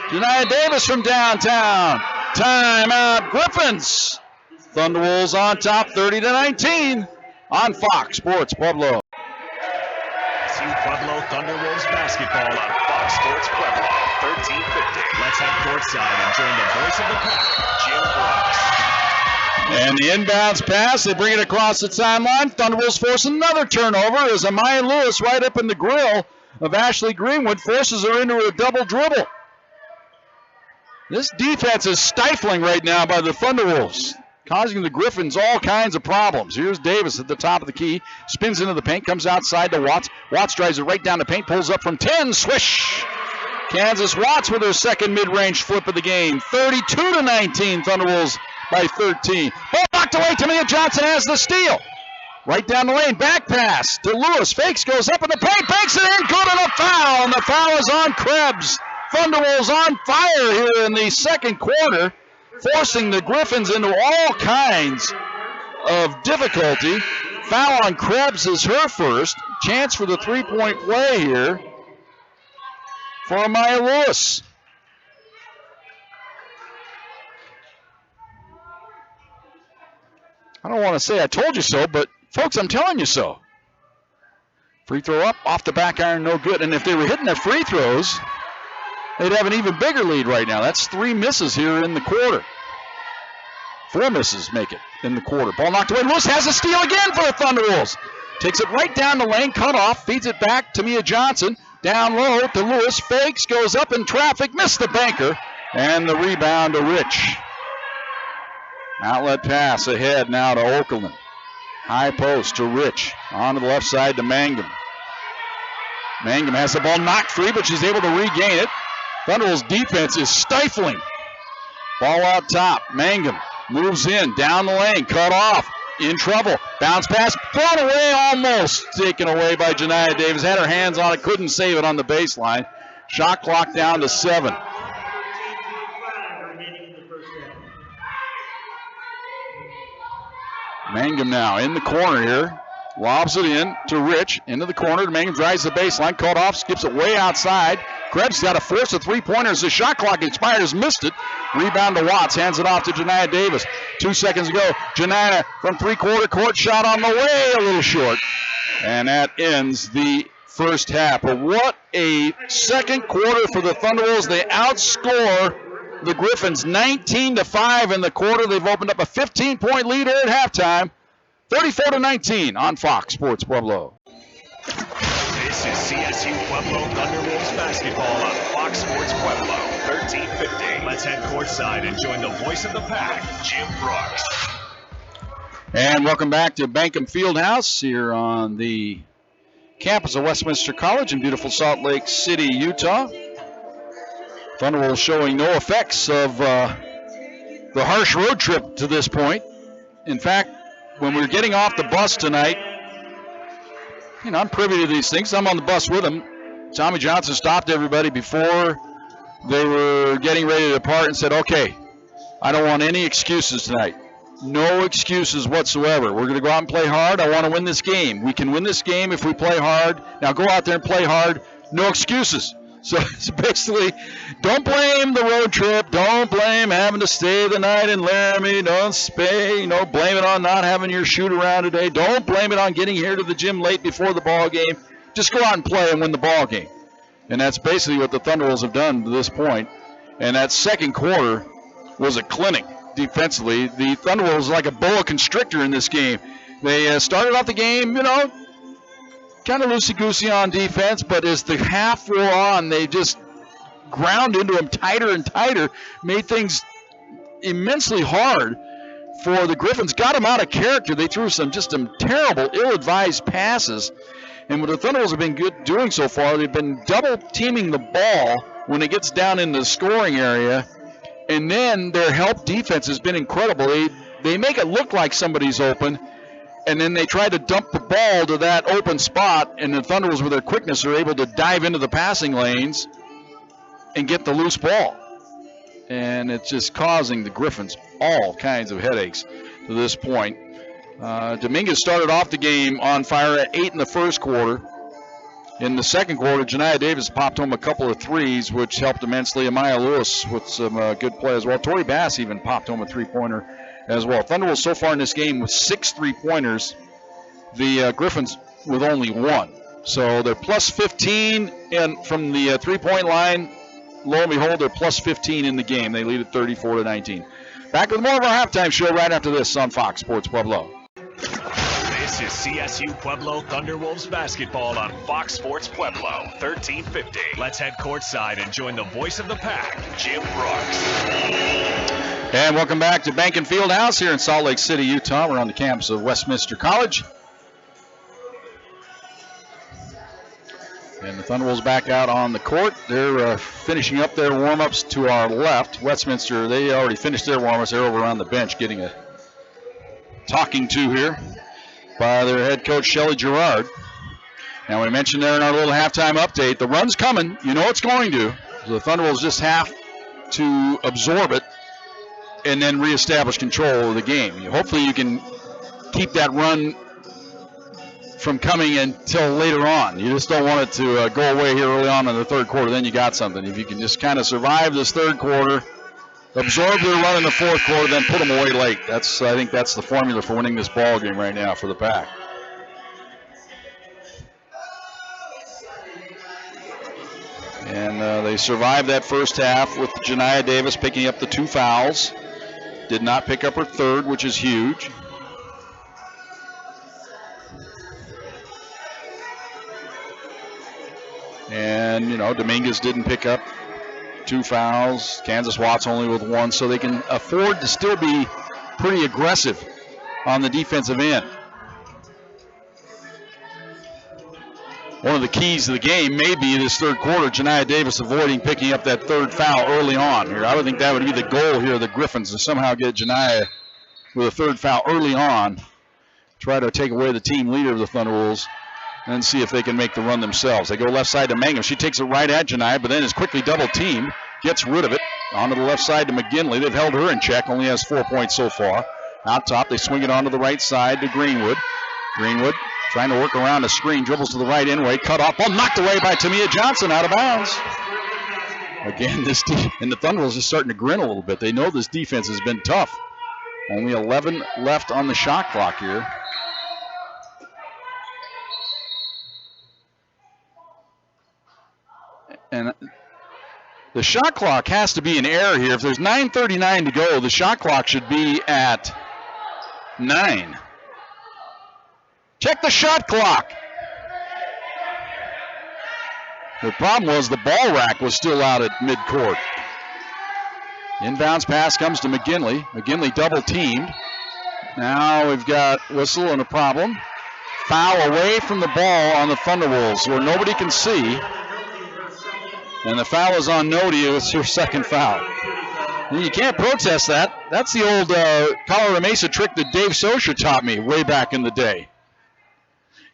Jania Davis from downtown. Timeout Griffins. Thunderwolves on top 30-19 on Fox Sports Pueblo. CSU-Pueblo Thunderwolves basketball on Fox Sports Pueblo. 1350. Let's head courtside and join the voice of the pack, Jim Brooks. And the inbounds pass, they bring it across the timeline. Thunderwolves force another turnover as Amaya Lewis right up in the grill of Ashley Greenwood forces her into a double dribble. This defense is stifling right now by the Thunderwolves, causing the Griffins all kinds of problems. Here's Davis at the top of the key, spins into the paint, comes outside to Watts. Watts drives it right down the paint, pulls up from 10, swish! Kansas Watts with her second mid-range flip of the game. 32-19, Thunderwolves by 13. Ball knocked away. Tamia Johnson has the steal. Right down the lane. Back pass to Lewis. Fakes, goes up in the paint. Banks it in. Good, and a foul. And the foul is on Krebs. Thunderwolves on fire here in the second quarter, forcing the Griffins into all kinds of difficulty. Foul on Krebs is her first. Chance for the three-point play here for Amaya Lewis. I don't want to say I told you so, but folks, I'm telling you so. Free throw up, off the back iron, no good. And if they were hitting their free throws, they'd have an even bigger lead right now. That's 3 misses here in the quarter. 4 misses make it in the quarter. Ball knocked away. Lewis has a steal again for the Thunderwolves. Takes it right down the lane, cut off, feeds it back to Mia Johnson. Down low to Lewis, fakes, goes up in traffic, missed the banker, and the rebound to Rich. Outlet pass ahead now to Okerlund. High post to Rich. On to the left side to Mangum. Mangum has the ball knocked free, but she's able to regain it. Thunderwolves defense is stifling. Ball out top. Mangum moves in, down the lane, cut off. In trouble. Bounce pass, thrown away, almost taken away by Jania Davis. Had her hands on it, couldn't save it on the baseline. Shot clock down to 7. Mangum now in the corner here. Lobs it in to Rich. Into the corner. Mangum drives the baseline. Caught off. Skips it way outside. Krebs got to force a three-pointer as the shot clock expires. Missed it. Rebound to Watts. Hands it off to Jania Davis. 2 seconds ago. Jania from three-quarter court. Shot on the way. A little short. And that ends the first half. But what a second quarter for the Thunderwolves. They outscore the Griffins 19-5 in the quarter. They've opened up a 15-point lead here at halftime. 34-19 on Fox Sports Pueblo. This is CSU-Pueblo Thunderwolves basketball on Fox Sports Pueblo. 1350. Let's head courtside and join the voice of the pack, Jim Brooks. And welcome back to Behnken Fieldhouse here on the campus of Westminster College in beautiful Salt Lake City, Utah. Thunderwolves showing no effects of the harsh road trip to this point. In fact, when we were getting off the bus tonight, you know, I'm privy to these things. I'm on the bus with him. Tommy Johnson stopped everybody before they were getting ready to depart and said, okay, I don't want any excuses tonight. No excuses whatsoever. We're going to go out and play hard. I want to win this game. We can win this game if we play hard. Now go out there and play hard. No excuses. So it's basically, don't blame the road trip. Don't blame having to stay the night in Laramie. Don't blame it on not having your shoot around today. Don't blame it on getting here to the gym late before the ball game. Just go out and play and win the ball game. And that's basically what the Thunderwolves have done to this point. And that second quarter was a clinic defensively. The Thunderwolves like a boa constrictor in this game. They started off the game, kind of loosey-goosey on defense, but as the half wore on, they just ground into them tighter and tighter, made things immensely hard for the Griffins, got them out of character. They threw some terrible, ill-advised passes, and what the Thunderwolves have been good doing so far, they've been double-teaming the ball when it gets down in the scoring area, and then their help defense has been incredible. They make it look like somebody's open, and then they try to dump the ball to that open spot, and the Thunderwolves, with their quickness, are able to dive into the passing lanes and get the loose ball. And it's just causing the Griffins all kinds of headaches to this point. Dominguez started off the game on fire at 8 in the first quarter. In the second quarter, Janiah Davis popped home a couple of threes, which helped immensely. Amaya Lewis with some good play as well. Tori Bass even popped home a three-pointer as well. Thunderwolves so far in this game with 6 3-pointers. The Griffins with only 1. So they're plus 15 from the three-point line. Lo and behold, they're plus 15 in the game. They lead at 34-19. Back with more of our halftime show right after this on Fox Sports Pueblo. This is CSU-Pueblo Thunderwolves basketball on Fox Sports Pueblo, 1350. Let's head courtside and join the voice of the pack, Jim Brooks. And welcome back to Behnken Fieldhouse here in Salt Lake City, Utah. We're on the campus of Westminster College. And the Thunderwolves back out on the court. They're finishing up their warm-ups to our left. Westminster, they already finished their warm-ups. They're over on the bench getting a talking to here by their head coach, Shelley Gerard. Now, we mentioned there in our little halftime update, the run's coming. You know it's going to. The Thunderwolves just have to absorb it and then reestablish control of the game. Hopefully you can keep that run from coming until later on. You just don't want it to go away here early on in the third quarter. Then you got something. If you can just kind of survive this third quarter, absorb their run in the fourth quarter, then put them away late. I think that's the formula for winning this ball game right now for the Pack. And they survived that first half with Janiah Davis picking up the 2 fouls. Did not pick up her third, which is huge. And, Dominguez didn't pick up 2 fouls. Kansas Watts only with 1, so they can afford to still be pretty aggressive on the defensive end. One of the keys to the game may be this third quarter, Janiah Davis avoiding picking up that third foul early on here. I would think that would be the goal here of the Griffins, to somehow get Janiah with a third foul early on, try to take away the team leader of the Thunderwolves, and see if they can make the run themselves. They go left side to Mangum. She takes it right at Janiah, but then is quickly double-teamed, gets rid of it. Onto the left side to McGinley. They've held her in check, only has 4 points so far. Out top, they swing it onto the right side to Greenwood. Greenwood trying to work around the screen, dribbles to the right anyway, cut off, ball knocked away by Tamia Johnson, out of bounds. Again, and the Thunderwolves are starting to grin a little bit. They know this defense has been tough. Only 11 left on the shot clock here. And the shot clock has to be in error here. If there's 9:39 to go, the shot clock should be at 9. Check the shot clock. The problem was the ball rack was still out at midcourt. Inbounds pass comes to McGinley. McGinley double teamed. Now we've got whistle and a problem. Foul away from the ball on the Thunderwolves where nobody can see. And the foul is on Nodia. It's her second foul. And you can't protest that. That's the old Colorado Mesa trick that Dave Socher taught me way back in the day.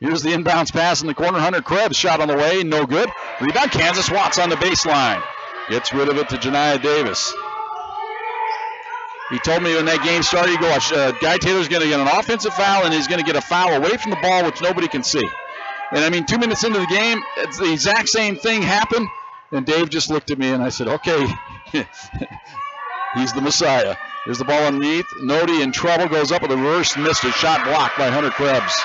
Here's the inbounds pass in the corner. Hunter Krebs shot on the way, no good. Rebound, Kansas Watts on the baseline. Gets rid of it to Janiah Davis. He told me when that game started, he goes, Guy Taylor's going to get an offensive foul, and he's going to get a foul away from the ball, which nobody can see. And, 2 minutes into the game, it's the exact same thing happened. And Dave just looked at me, and I said, okay, he's the Messiah. There's the ball underneath. Nodi in trouble, goes up with a reverse, missed it. Shot blocked by Hunter Krebs.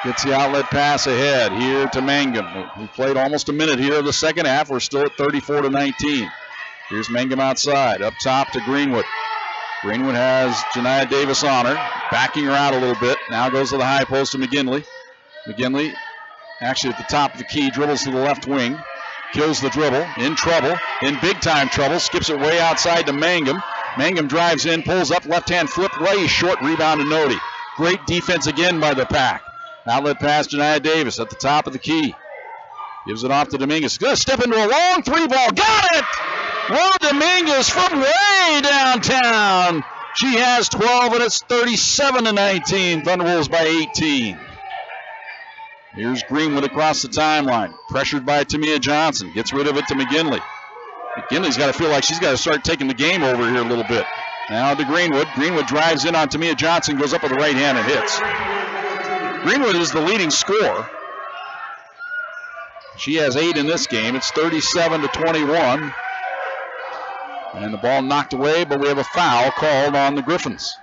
Gets the outlet pass ahead here to Mangum. We played almost a minute here of the second half. We're still at 34-19. Here's Mangum outside, up top to Greenwood. Greenwood has Janiah Davis on her, backing her out a little bit. Now goes to the high post to McGinley. McGinley actually at the top of the key, dribbles to the left wing. Kills the dribble, in trouble, in big time trouble, skips it way outside to Mangum. Mangum drives in, pulls up, left hand flip, way short, rebound to Nodi. Great defense again by the Pack. Outlet pass to Janiah Davis at the top of the key. Gives it off to Dominguez. Going to step into a long three ball. Got it! Rhoda Dominguez from way downtown. She has 12, and it's 37-19. Thunderwolves by 18. Here's Greenwood across the timeline. Pressured by Tamia Johnson. Gets rid of it to McGinley. McGinley's got to feel like she's got to start taking the game over here a little bit. Now to Greenwood. Greenwood drives in on Tamia Johnson. Goes up with the right hand and hits. Greenwood is the leading scorer. She has 8 in this game. It's 37-21. And the ball knocked away, but we have a foul called on the Griffins.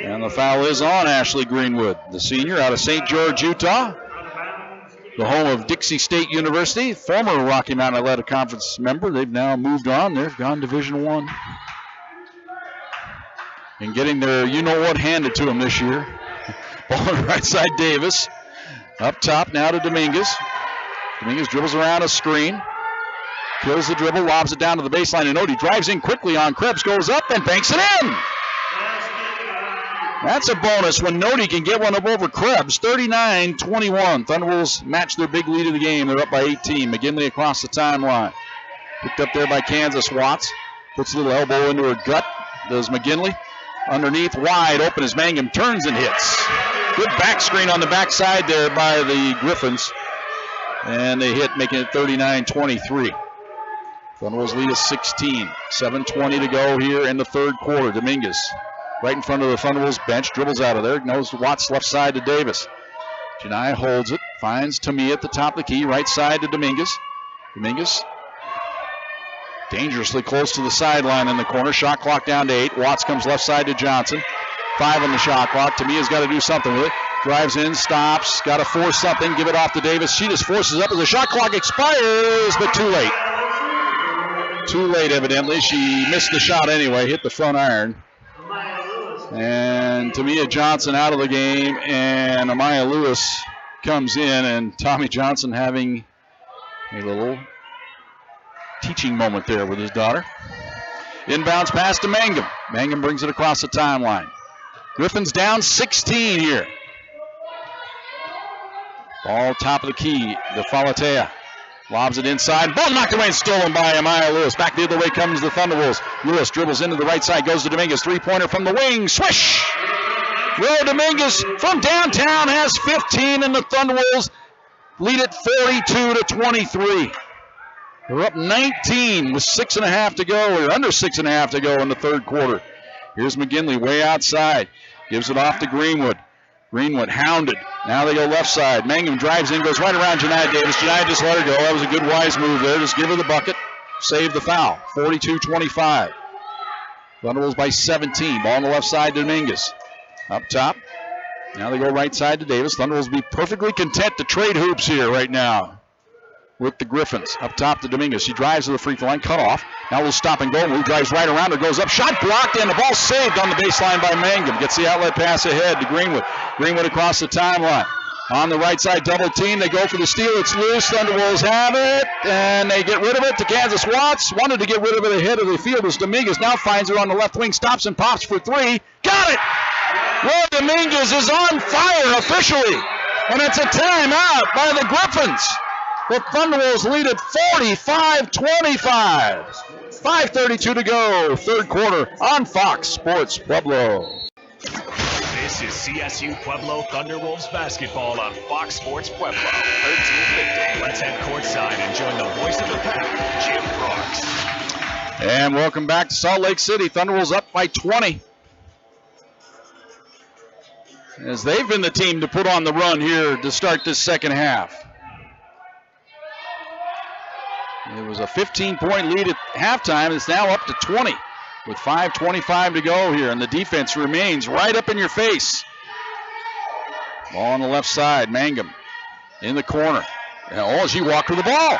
And the foul is on Ashley Greenwood, the senior out of St. George, Utah, the home of Dixie State University, former Rocky Mountain Athletic Conference member. They've now moved on. They've gone Division I. And getting their you-know-what handed to them this year. Ball on right side, Davis. Up top now to Dominguez. Dominguez dribbles around a screen. Kills the dribble, lobs it down to the baseline, and Nodi drives in quickly on Krebs, goes up and banks it in. That's a bonus when Nodi can get one up over Krebs. 39-21. Thunderwolves match their big lead of the game. They're up by 18. McGinley across the timeline. Picked up there by Kansas Watts. Puts a little elbow into her gut. Does McGinley. Underneath, wide open as Mangum turns and hits. Good back screen on the backside there by the Griffins. And they hit, making it 39-23. Thunderwolves lead is 16. 7:20 to go here in the third quarter. Dominguez right in front of the Thunderwolves bench, dribbles out of there, goes Watts left side to Davis. Janiah holds it, finds Tamia at the top of the key, right side to Dominguez. Dominguez dangerously close to the sideline in the corner. Shot clock down to 8. Watts comes left side to Johnson. 5 on the shot clock. Tamia's got to do something with it. Drives in, stops, got to force something, give it off to Davis. She just forces up as the shot clock expires, but too late. Too late, evidently. She missed the shot anyway, hit the front iron. And Tamia Johnson out of the game, and Amaya Lewis comes in, and Tommy Johnson having a little teaching moment there with his daughter. Inbounds pass to Mangum. Mangum brings it across the timeline. Griffins down 16 here. Ball top of the key to Falatea. Lobs it inside. Ball knocked away and stolen by Amaya Lewis. Back the other way comes the Thunderwolves. Lewis dribbles into the right side. Goes to Dominguez. Three-pointer from the wing. Swish! Ro Dominguez from downtown has 15, and the Thunderwolves lead it 42-23. They're up 19 with 6.5 to go, or under 6.5 to go in the third quarter. Here's McGinley way outside. Gives it off to Greenwood. Greenwood hounded. Now they go left side. Mangum drives in, goes right around Janiah Davis. Janiah just let her go. That was a good, wise move there. Just give her the bucket. Save the foul. 42-25. Thunderwolves by 17. Ball on the left side to Dominguez. Up top. Now they go right side to Davis. Thunderwolves be perfectly content to trade hoops here right now with the Griffins. Up top to Dominguez. She drives to the free throw line. Cut off. Now we'll stop and go move. Drives right around her. Goes up. Shot blocked, and the ball saved on the baseline by Mangum. Gets the outlet pass ahead to Greenwood. Greenwood across the timeline. On the right side, double team. They go for the steal. It's loose. Thunderwolves have it, and they get rid of it to Kansas Watts. Wanted to get rid of it ahead of the field as Dominguez now finds her on the left wing. Stops and pops for 3. Got it! Well, Dominguez is on fire officially, and it's a timeout by the Griffins. The Thunderwolves lead at 45-25. 5:32 to go, third quarter on Fox Sports Pueblo. This is CSU-Pueblo Thunderwolves basketball on Fox Sports Pueblo, 1350. Let's head courtside and join the voice of the pack, Jim Brooks. And welcome back to Salt Lake City. Thunderwolves up by 20. As they've been the team to put on the run here to start this second half. It was a 15-point lead at halftime. It's now up to 20 with 5:25 to go here, and the defense remains right up in your face. Ball on the left side. Mangum in the corner. Oh, she walked with the ball.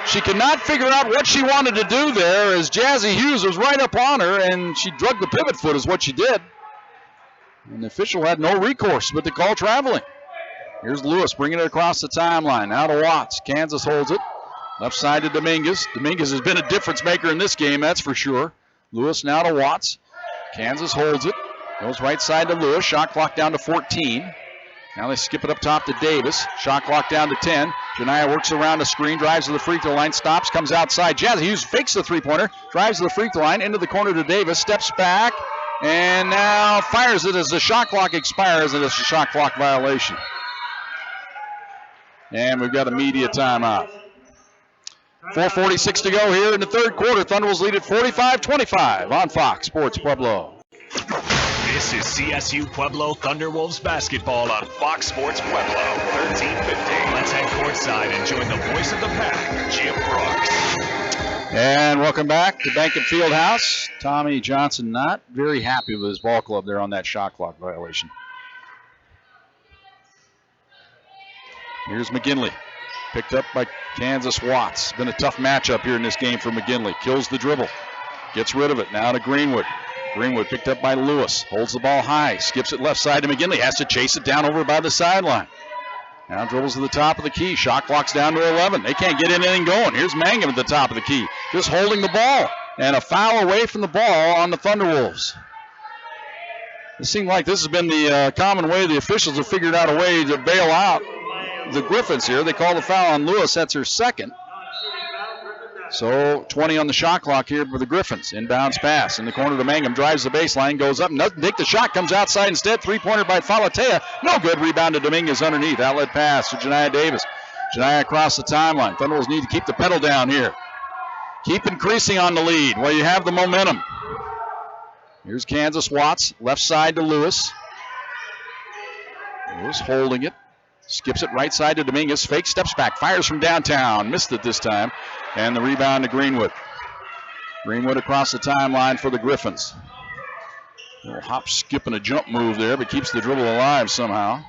She could not figure out what she wanted to do there as Jazzy Hughes was right up on her, and she drug the pivot foot is what she did. And the official had no recourse but to call traveling. Here's Lewis bringing it across the timeline. Now to Watts. Kansas holds it. Left side to Dominguez. Dominguez has been a difference maker in this game, that's for sure. Lewis now to Watts. Kansas holds it. Goes right side to Lewis. Shot clock down to 14. Now they skip it up top to Davis. Shot clock down to 10. Janiyah works around the screen, drives to the free throw line, stops, comes outside. Jazzy Hughes fakes the three-pointer, drives to the free throw line, into the corner to Davis, steps back, and now fires it as the shot clock expires, and it's a shot clock violation. And we've got a media timeout. 4:46 to go here in the third quarter. Thunderwolves lead at 45-25 on Fox Sports Pueblo. This is CSU-Pueblo Thunderwolves basketball on Fox Sports Pueblo, 1350. Let's head courtside and join the voice of the pack, Jim Brooks. And welcome back to Behnken Fieldhouse. Tommy Johnson not very happy with his ball club there on that shot clock violation. Here's McGinley, picked up by Kansas Watts. Been a tough matchup here in this game for McGinley. Kills the dribble, gets rid of it. Now to Greenwood. Greenwood picked up by Lewis. Holds the ball high. Skips it left side to McGinley. Has to chase it down over by the sideline. Now dribbles to the top of the key. Shot clock's down to 11. They can't get anything going. Here's Mangum at the top of the key. Just holding the ball. And a foul away from the ball on the Thunderwolves. It seemed like this has been the common way the officials have figured out a way to bail out the Griffins here. They call the foul on Lewis. That's her second. So 20 on the shot clock here for the Griffins. Inbounds pass in the corner to Mangum. Drives the baseline. Goes up. Doesn't take the shot. Comes outside instead. Three-pointer by Falatea. No good. Rebound to Dominguez underneath. Outlet pass to Janiyah Davis. Janiyah across the timeline. Thunderwolves need to keep the pedal down here. Keep increasing on the lead while you have the momentum. Here's Kansas Watts. Left side to Lewis. Lewis holding it. Skips it right side to Dominguez. Fake steps back. Fires from downtown. Missed it this time. And the rebound to Greenwood. Greenwood across the timeline for the Griffins. A little hop, skip, and a jump move there, but keeps the dribble alive somehow.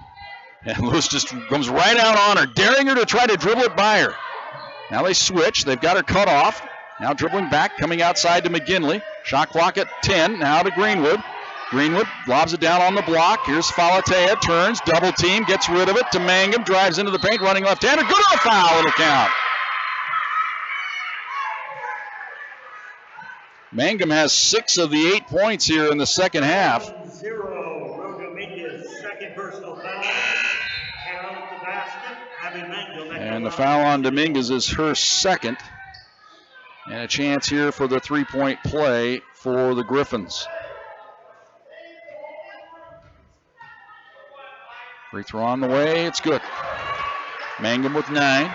And Lewis just comes right out on her, daring her to try to dribble it by her. Now they switch. They've got her cut off. Now dribbling back, coming outside to McGinley. Shot clock at 10. Now to Greenwood. Greenwood lobs it down on the block. Here's Falatea. Turns, double team, gets rid of it to Mangum. Drives into the paint, running left-hander. Good on the foul. It'll count. Mangum has 6 of the 8 points here in the second half. 0. Dominguez, second personal foul. Count the basket. Having Mangum. And the foul on Dominguez is her second. And a chance here for the three-point play for the Griffins. Free throw on the way. It's good. Mangum with 9.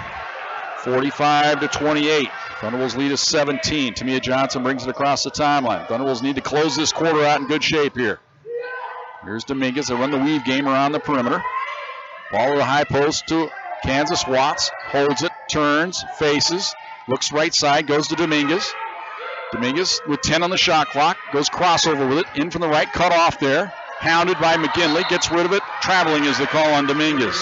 45-28. Thunderwolves lead is 17. Tamia Johnson brings it across the timeline. Thunderwolves need to close this quarter out in good shape here. Here's Dominguez. They run the weave game around the perimeter. Ball to the high post to Kansas Watts. Holds it, turns, faces, looks right side, goes to Dominguez. Dominguez with 10 on the shot clock. Goes crossover with it. In from the right, cut off there. Hounded by McGinley. Gets rid of it. Traveling is the call on Dominguez.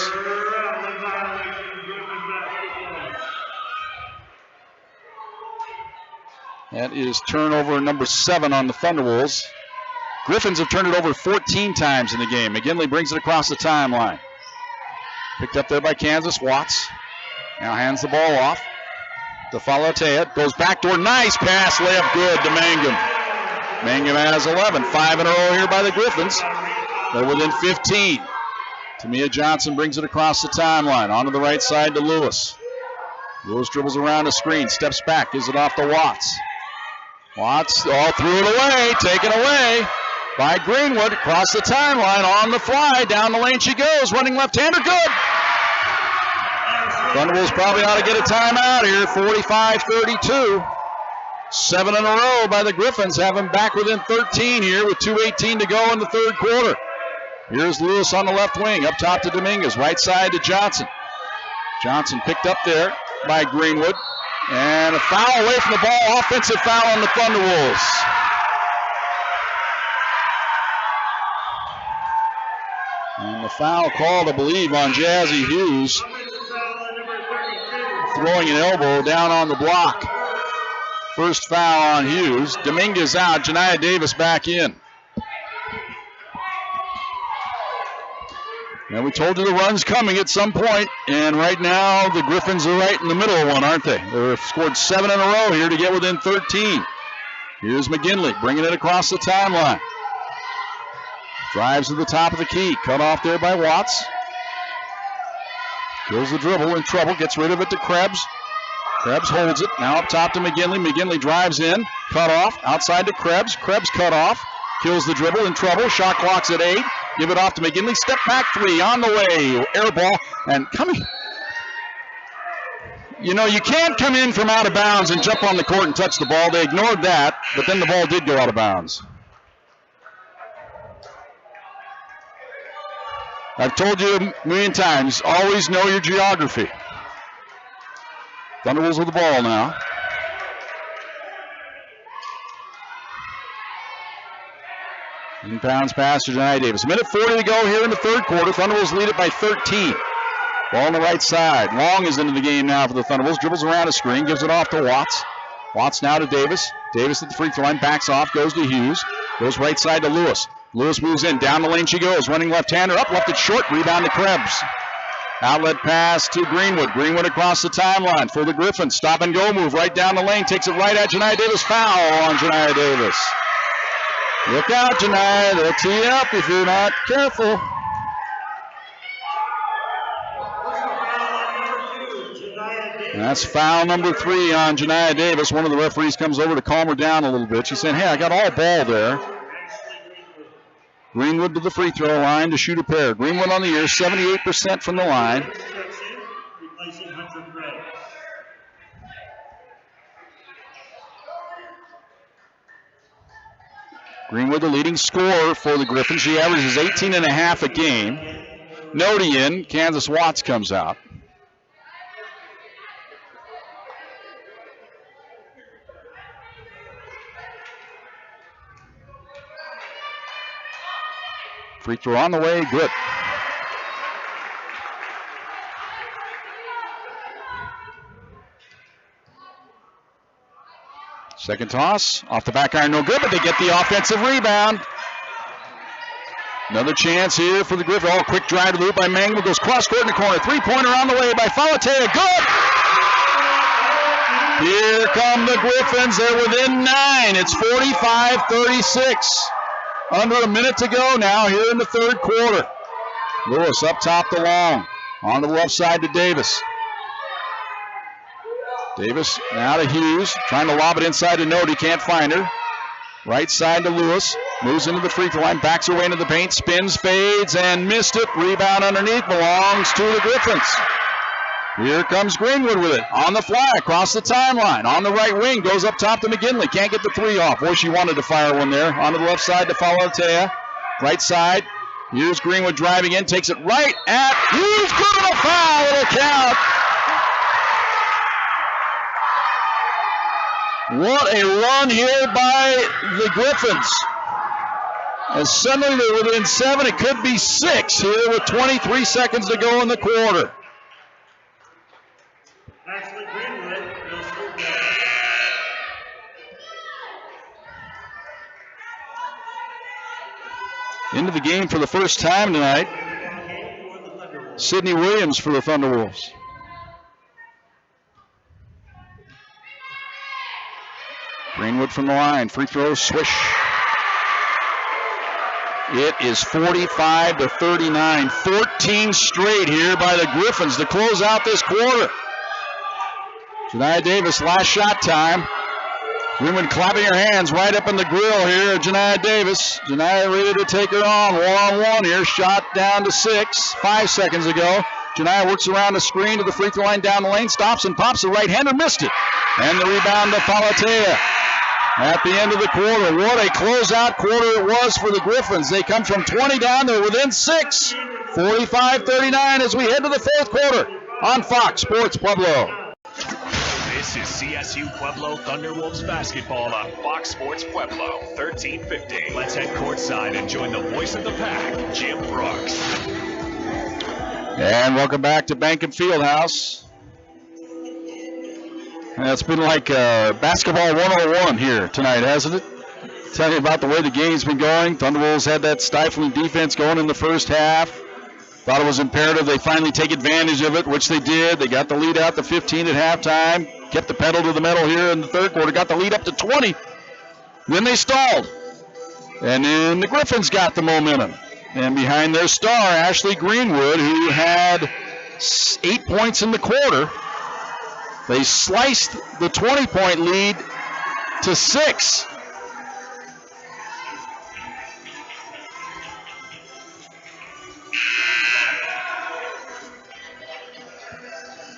That is turnover number 7 on the Thunderwolves. Griffins have turned it over 14 times in the game. McGinley brings it across the timeline. Picked up there by Kansas Watts. Now hands the ball off to Falatea. Goes backdoor. Nice pass. Layup good to Mangum. Mangum has 11. 5 in a row here by the Griffins. They're within 15. Tamia Johnson brings it across the timeline. Onto the right side to Lewis. Lewis dribbles around the screen. Steps back. Gives it off to Watts. Watts all threw it away, taken away by Greenwood. Across the timeline, on the fly, down the lane she goes, running left-hander, good. Thunderwolves probably ought to get a timeout here, 45-32. 7 in a row by the Griffins, have them back within 13 here with 2:18 to go in the third quarter. Here's Lewis on the left wing, up top to Dominguez, right side to Johnson. Johnson picked up there by Greenwood. And a foul away from the ball. Offensive foul on the Thunderwolves. And the foul called, I believe, on Jazzy Hughes. Throwing an elbow down on the block. First foul on Hughes. Dominguez out. Janiah Davis back in. And we told you the run's coming at some point, and right now the Griffins are right in the middle of one, aren't they? They've scored 7 in a row here to get within 13. Here's McGinley bringing it across the timeline. Drives to the top of the key. Cut off there by Watts. Kills the dribble, in trouble, gets rid of it to Krebs. Krebs holds it, now up top to McGinley. McGinley drives in, cut off, outside to Krebs. Krebs cut off, kills the dribble, in trouble. Shot clock's at 8. Give it off to McGinley. Step back 3 on the way. Air ball and coming. You know, you can't come in from out of bounds and jump on the court and touch the ball. They ignored that, but then the ball did go out of bounds. I've told you a million times, always know your geography. Thunderwolves with the ball now. Inbounds pass to Janiah Davis. 1:40 to go here in the third quarter. Thunderwolves lead it by 13. Ball on the right side. Long is into the game now for the Thunderwolves. Dribbles around a screen, gives it off to Watts. Watts now to Davis. Davis at the free throw line, backs off, goes to Hughes. Goes right side to Lewis. Lewis moves in, down the lane she goes. Running left-hander, up, left it short, rebound to Krebs. Outlet pass to Greenwood. Greenwood across the timeline for the Griffins. Stop and go move right down the lane. Takes it right at Janiah Davis. Foul on Janiah Davis. Look out, Janiah. They'll tee you up if you're not careful. And that's foul number 3 on Janiah Davis. One of the referees comes over to calm her down a little bit. She's saying, hey, I got all ball there. Greenwood to the free throw line to shoot a pair. Greenwood on the year, 78% from the line. Greenwood, the leading scorer for the Griffins. She averages 18.5 a game. Nody in. Kansas Watts comes out. Free throw on the way, good. Second toss, off the back iron, no good, but they get the offensive rebound. Another chance here for the Griffins. Oh, quick drive to the loop by Mangum, goes cross court in the corner. 3-pointer on the way by Falatea, good! Here come the Griffins, they're within 9. It's 45-36. Under a minute to go now here in the third quarter. Lewis up top to Long. On the left side to Davis. Davis now to Hughes. Trying to lob it inside to Nody. Can't find her. Right side to Lewis. Moves into the free throw line. Backs her way into the paint. Spins, fades, and missed it. Rebound underneath. Belongs to the Griffins. Here comes Greenwood with it. On the fly, across the timeline. On the right wing, goes up top to McGinley. Can't get the 3 off. Boy, she wanted to fire one there. On the left side to Falatea. Right side. Here's Greenwood driving in. Takes it right at Hughes. Criminal foul. It'll count. What a run here by the Griffins. And suddenly they're within 7. It could be 6 here with 23 seconds to go in the quarter. Into the game for the first time tonight. Sydney Williams for the Thunderwolves. Greenwood from the line. Free throw, swish. It is 45-39. 14 straight here by the Griffins to close out this quarter. Janiah Davis, last shot time. Greenwood clapping her hands right up in the grill here. Janiah Davis. Janiah ready to take her on. 1-on-1 here. Shot down to 6. 5 seconds ago. Janiah works around the screen to the free throw line down the lane. Stops and pops the right-hander. Missed it. And the rebound to Falatea. At the end of the quarter. What a closeout quarter it was for the Griffins. They come from 20 down. They're within 6. 45-39 as we head to the fourth quarter on Fox Sports Pueblo. This is CSU-Pueblo Thunderwolves basketball on Fox Sports Pueblo, 1350. Let's head courtside and join the voice of the pack, Jim Brooks. And welcome back to Behnken Fieldhouse. And it's been like basketball 101 here tonight, hasn't it? Tell you about the way the game's been going. Thunderwolves had that stifling defense going in the first half. Thought it was imperative they finally take advantage of it, which they did. They got the lead out to 15 at halftime. Kept the pedal to the metal here in the third quarter. Got the lead up to 20. Then they stalled. And then the Griffins got the momentum. And behind their star, Ashley Greenwood, who had 8 points in the quarter, they sliced the 20-point lead to 6.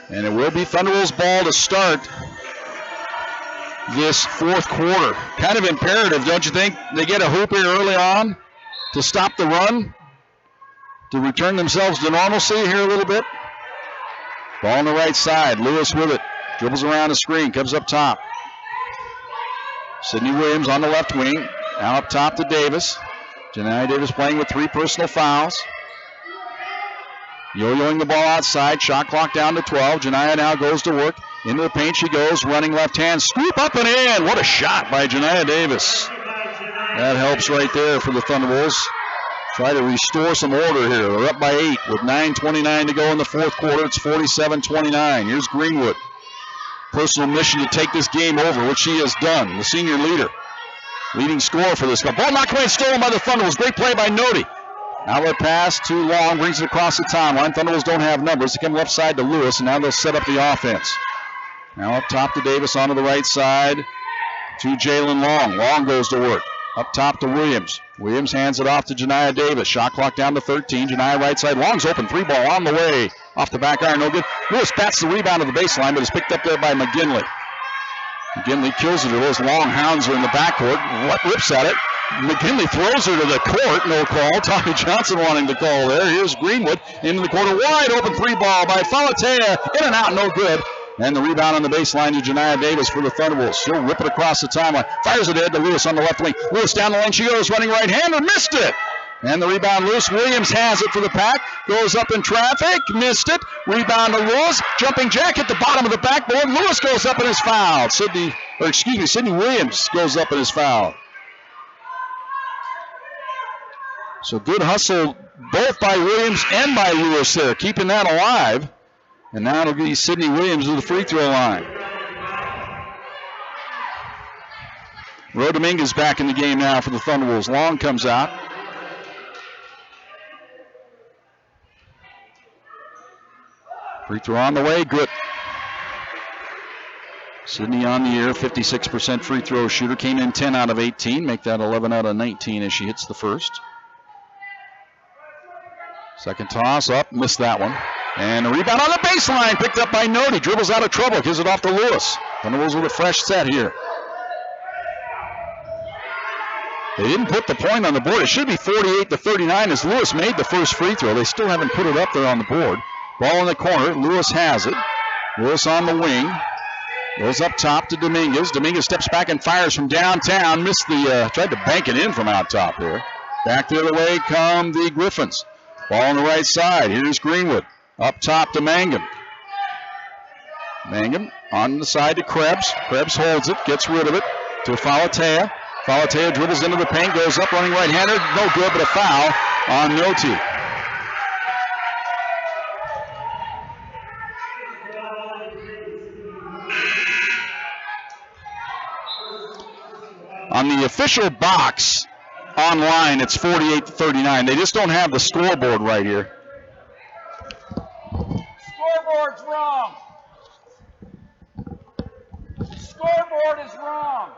And it will be Thunderwolves' ball to start this fourth quarter. Kind of imperative, don't you think? They get a hoop here early on to stop the run, to return themselves to normalcy here a little bit. Ball on the right side. Lewis with it. Dribbles around the screen. Comes up top. Sydney Williams on the left wing. Now up top to Davis. Janiyah Davis playing with 3 personal fouls. Yo-yoing the ball outside. Shot clock down to 12. Janiyah now goes to work. Into the paint she goes. Running left hand. Scoop up and in. What a shot by Janiyah Davis. That helps right there for the Thunderwolves. Try to restore some order here. They're up by 8 with 9:29 to go in the fourth quarter. It's 47-29. Here's Greenwood. Personal mission to take this game over, which she has done. The senior leader. Leading scorer for this club. Ball knocked away and stolen by the Thunderwolves. Great play by Nodi. Outlet pass too long, brings it across the timeline. Thunderwolves don't have numbers. They come left side to Lewis, and now they'll set up the offense. Now up top to Davis onto the right side to Jalen Long. Long goes to work. Up top to Williams. Williams hands it off to Janiyah Davis. Shot clock down to 13. Janiyah right side. Long's open. 3-ball on the way. Off the back iron. No good. Lewis bats the rebound to the baseline, but it's picked up there by McGinley. McGinley kills it. Lewis Long hounds her in the backcourt. Rips at it. McGinley throws her to the court. No call. Tommy Johnson wanting the call there. Here's Greenwood into the corner. Wide open 3-ball by Falatea. In and out. No good. And the rebound on the baseline to Janiyah Davis for the Thunderwolves. She'll rip it across the timeline. Fires it ahead to Lewis on the left wing. Lewis down the lane. She goes running right-hander. Missed it. And the rebound loose. Williams has it for the pack. Goes up in traffic. Missed it. Rebound to Lewis. Jumping jack at the bottom of the backboard. Lewis goes up and is fouled. Sydney Williams goes up and is fouled. So good hustle both by Williams and by Lewis there, keeping that alive. And now it'll be Sydney Williams to the free throw line. Ro Dominguez back in the game now for the Thunderwolves. Long comes out. Free throw on the way, good. Sydney on the year, 56% free throw shooter. Came in 10 out of 18, make that 11 out of 19 as she hits the first. Second toss up, missed that one. And a rebound on the baseline, picked up by Nodi. Dribbles out of trouble, gives it off to Lewis. Thunderwolves with a fresh set here. They didn't put the point on the board. It should be 48-39 as Lewis made the first free throw. They still haven't put it up there on the board. Ball in the corner, Lewis has it. Lewis on the wing. Goes up top to Dominguez. Dominguez steps back and fires from downtown. Missed the, tried to bank it in from out top there. Back the other way come the Griffins. Ball on the right side. Here's Greenwood. Up top to Mangum. Mangum on the side to Krebs. Krebs holds it, gets rid of it to Falatea. Falatea dribbles into the paint, goes up running right-hander. No good, but a foul on Noti. On the official box online, it's 48-39. They just don't have the scoreboard right here. Scoreboard's wrong. Scoreboard is wrong.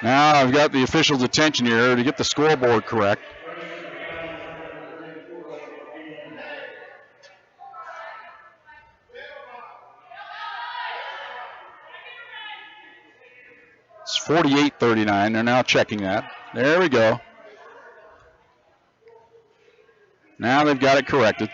Now I've got the official's attention here to get the scoreboard correct. It's 48-39. They're now checking that. There we go. Now they've got it corrected.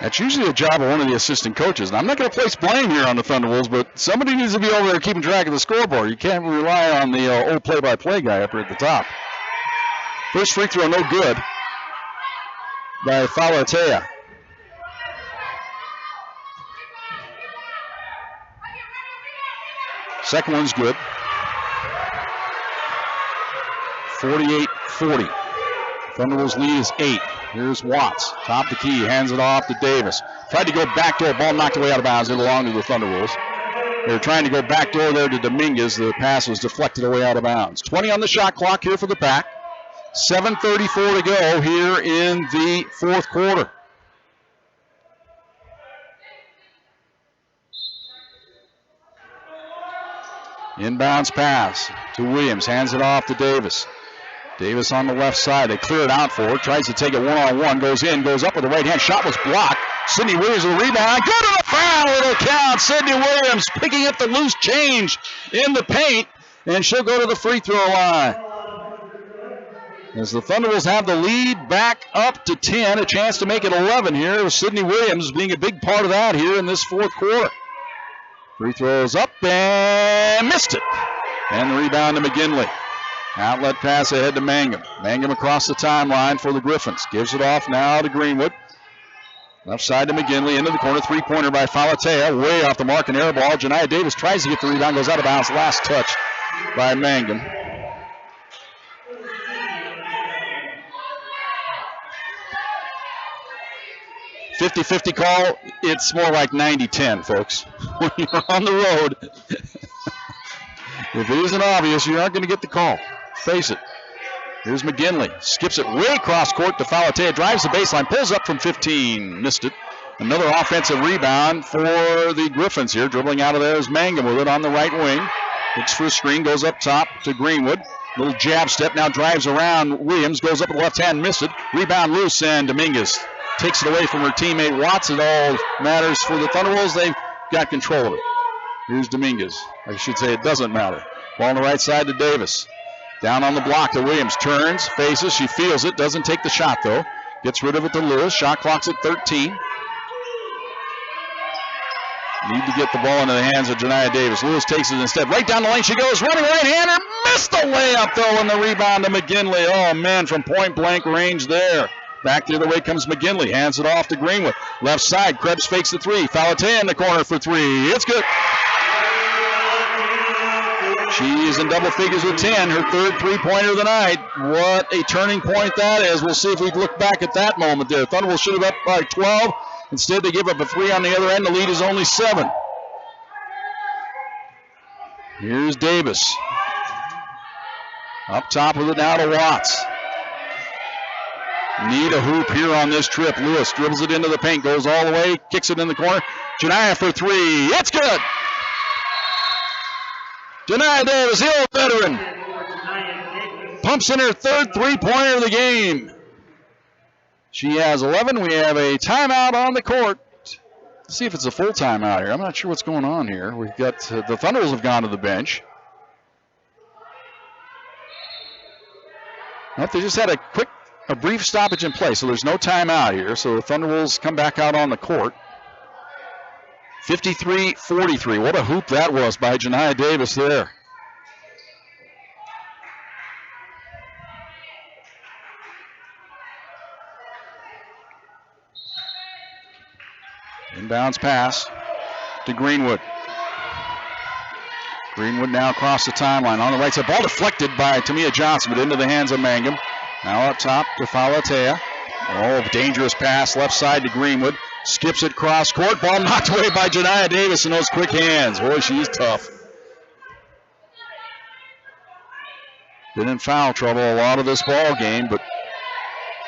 That's usually a job of one of the assistant coaches. And I'm not going to place blame here on the Thunderwolves, but somebody needs to be over there keeping track of the scoreboard. You can't rely on the old play-by-play guy up here at the top. First free throw, no good by Falatea. Second one's good. 48-40. Thunderwolves lead is 8. Here's Watts. Top the key. Hands it off to Davis. Tried to go backdoor. Ball knocked away out of bounds. It belonged to the Thunderwolves. They were trying to go backdoor there to Dominguez. The pass was deflected away out of bounds. 20 on the shot clock here for the Pack. 7:34 to go here in the fourth quarter. Inbounds pass to Williams. Hands it off to Davis. Davis on the left side. They clear it out for her. Tries to take it one-on-one. Goes in. Goes up with the right hand. Shot was blocked. Sydney Williams with a rebound. Go to the foul. It'll count. Sydney Williams picking up the loose change in the paint. And she'll go to the free throw line. As the Thunderwolves have the lead back up to 10. A chance to make it 11 here. With Sydney Williams being a big part of that here in this fourth quarter. Free throws up and missed it. And the rebound to McGinley. Outlet pass ahead to Mangum. Mangum across the timeline for the Griffins. Gives it off now to Greenwood. Left side to McGinley. Into the corner. Three-pointer by Falatea. Way off the mark, an air ball. Janiah Davis tries to get the rebound. Goes out of bounds. Last touch by Mangum. .50-50 call. It's more like 90-10, folks. When you're on the road, if it isn't obvious, you aren't going to get the call. Face it. Here's McGinley. Skips it way across court to Falatea. Drives the baseline. Pulls up from 15. Missed it. Another offensive rebound for the Griffins here. Dribbling out of there is Mangum with it on the right wing. Looks for a screen. Goes up top to Greenwood. Little jab step. Now drives around Williams. Goes up with the left hand. Missed it. Rebound loose, and Dominguez takes it away from her teammate Watts. It all matters for the Thunderwolves. They've got control of it. Here's Dominguez. I should say it doesn't matter. Ball on the right side to Davis. Down on the block to Williams. Turns, faces, she feels it. Doesn't take the shot though. Gets rid of it to Lewis. Shot clock's at 13. Need to get the ball into the hands of Janiah Davis. Lewis takes it instead. Right down the lane she goes. Running right-hander. Missed the layup though, and the rebound to McGinley. Oh man, from point blank range there. Back the other way comes McGinley. Hands it off to Greenwood. Left side. Krebs fakes the three. Falatea in the corner for three. It's good. She is in double figures with 10. Her third three-pointer of the night. What a turning point that is. We'll see if we look back at that moment there. Thunderwolves should have up by 12. Instead, they give up a three on the other end. The lead is only 7. Here's Davis. Up top with it now to Watts. Need a hoop here on this trip. Lewis dribbles it into the paint, goes all the way, kicks it in the corner. Janiah for three. It's good. Janiah Davis, the old veteran, pumps in her third three-pointer of the game. She has 11. We have a timeout on the court. Let's see if it's a full timeout here. I'm not sure what's going on here. We've got the Thunderwolves have gone to the bench. Nope, they just had a brief stoppage in play, so there's no timeout here. So the Thunderwolves come back out on the court. 53-43. What a hoop that was by Janiah Davis there. Inbounds pass to Greenwood. Greenwood now across the timeline on the right side. Ball deflected by Tamia Johnson, but into the hands of Mangum. Now up top to Falatea. Oh, dangerous pass left side to Greenwood. Skips it cross court. Ball knocked away by Janiah Davis in those quick hands. Boy, she's tough. Been in foul trouble a lot of this ball game, but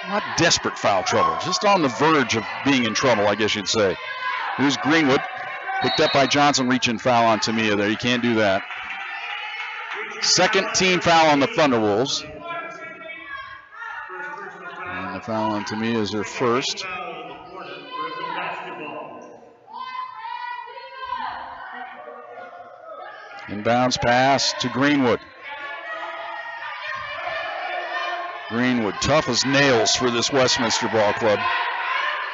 not desperate foul trouble. Just on the verge of being in trouble, I guess you'd say. Here's Greenwood. Picked up by Johnson, reaching foul on Tamia there. You can't do that. Second team foul on the Thunderwolves. And the foul on Tamia is her first. Inbounds pass to Greenwood. Greenwood, tough as nails for this Westminster ball club.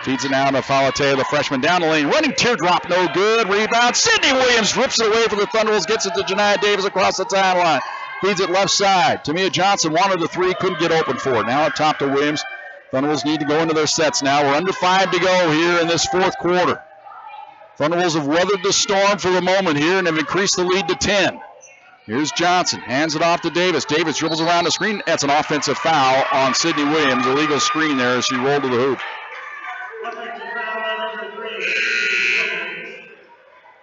Feeds it now to Falateo, the freshman, down the lane. Running teardrop, no good. Rebound. Sydney Williams rips it away from the Thunderwolves, gets it to Janiah Davis across the timeline. Feeds it left side. Tamia Johnson wanted the three, couldn't get open for it. Now up top to Williams. Thunderwolves need to go into their sets now. We're under 5 to go here in this fourth quarter. Thunderwolves have weathered the storm for the moment here and have increased the lead to 10. Here's Johnson, hands it off to Davis. Davis dribbles around the screen. That's an offensive foul on Sydney Williams. Illegal screen there as she rolled to the hoop.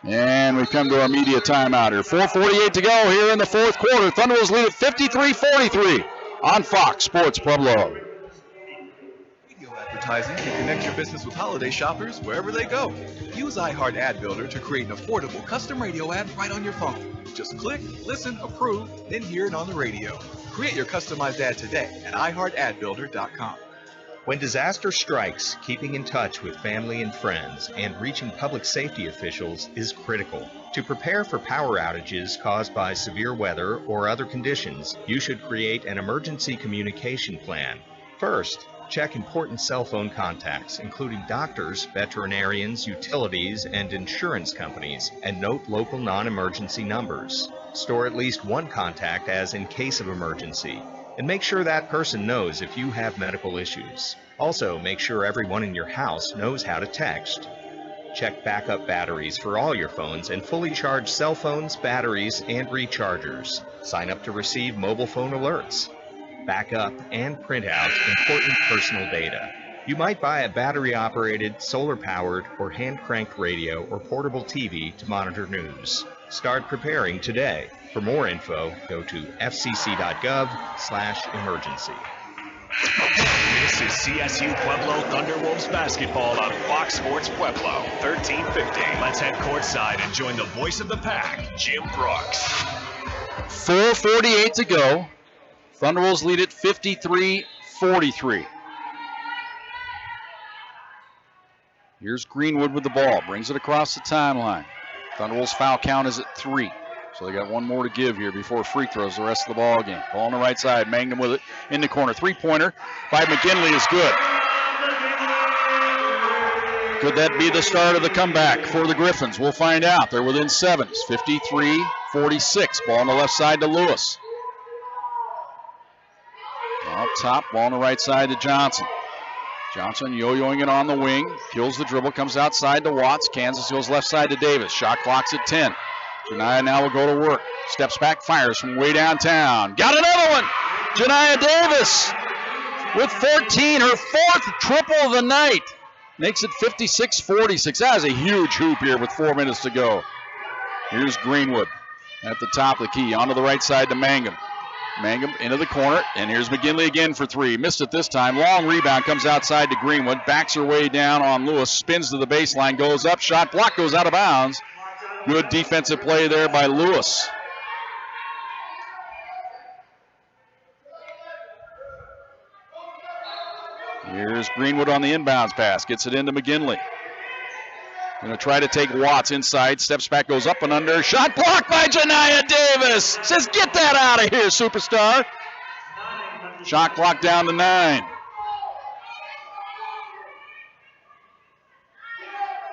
And we come to our media timeout here. 4:48 to go here in the fourth quarter. Thunderwolves lead at 53-43 on Fox Sports Pueblo. Radio advertising can connect your business with holiday shoppers wherever they go. Use iHeart Ad Builder to create an affordable custom radio ad right on your phone. Just click, listen, approve, then hear it on the radio. Create your customized ad today at iHeartAdBuilder.com. When disaster strikes, keeping in touch with family and friends and reaching public safety officials is critical. To prepare for power outages caused by severe weather or other conditions, you should create an emergency communication plan. First, check important cell phone contacts, including doctors, veterinarians, utilities, and insurance companies, and note local non-emergency numbers. Store at least one contact as in case of emergency, and make sure that person knows if you have medical issues. Also, make sure everyone in your house knows how to text. Check backup batteries for all your phones and fully charge cell phones, batteries, and rechargers. Sign up to receive mobile phone alerts. Back up and print out important personal data. You might buy a battery-operated, solar-powered, or hand-cranked radio or portable TV to monitor news. Start preparing today. For more info, go to fcc.gov/emergency. This is CSU-Pueblo Thunderwolves basketball on Fox Sports Pueblo, 1350. Let's head courtside and join the voice of the pack, Jim Brooks. 4:48 to go. Thunderwolves lead at 53-43. Here's Greenwood with the ball. Brings it across the timeline. Thunderwolves foul count is at 3. So they got one more to give here before free throws the rest of the ball game. Ball on the right side. Mangum with it in the corner. Three-pointer by McGinley is good. Could that be the start of the comeback for the Griffins? We'll find out. They're within 7. 53-46. Ball on the left side to Lewis. Up top, ball on the right side to Johnson. Johnson yo-yoing it on the wing. Kills the dribble, comes outside to Watts. Kansas goes left side to Davis. Shot clock's at 10. Janiah now will go to work. Steps back, fires from way downtown. Got another one! Janiah Davis with 14, her 4th triple of the night. Makes it 56-46. That is a huge hoop here with 4 minutes to go. Here's Greenwood at the top of the key. Onto the right side to Mangum. Mangum into the corner, and here's McGinley again for 3. Missed it this time. Long rebound comes outside to Greenwood. Backs her way down on Lewis. Spins to the baseline, goes up. Shot block goes out of bounds. Good defensive play there by Lewis. Here's Greenwood on the inbounds pass. Gets it into McGinley. Going to try to take Watts inside. Steps back, goes up and under. Shot blocked by Janiah Davis. Says, get that out of here, superstar. Shot clock down to 9.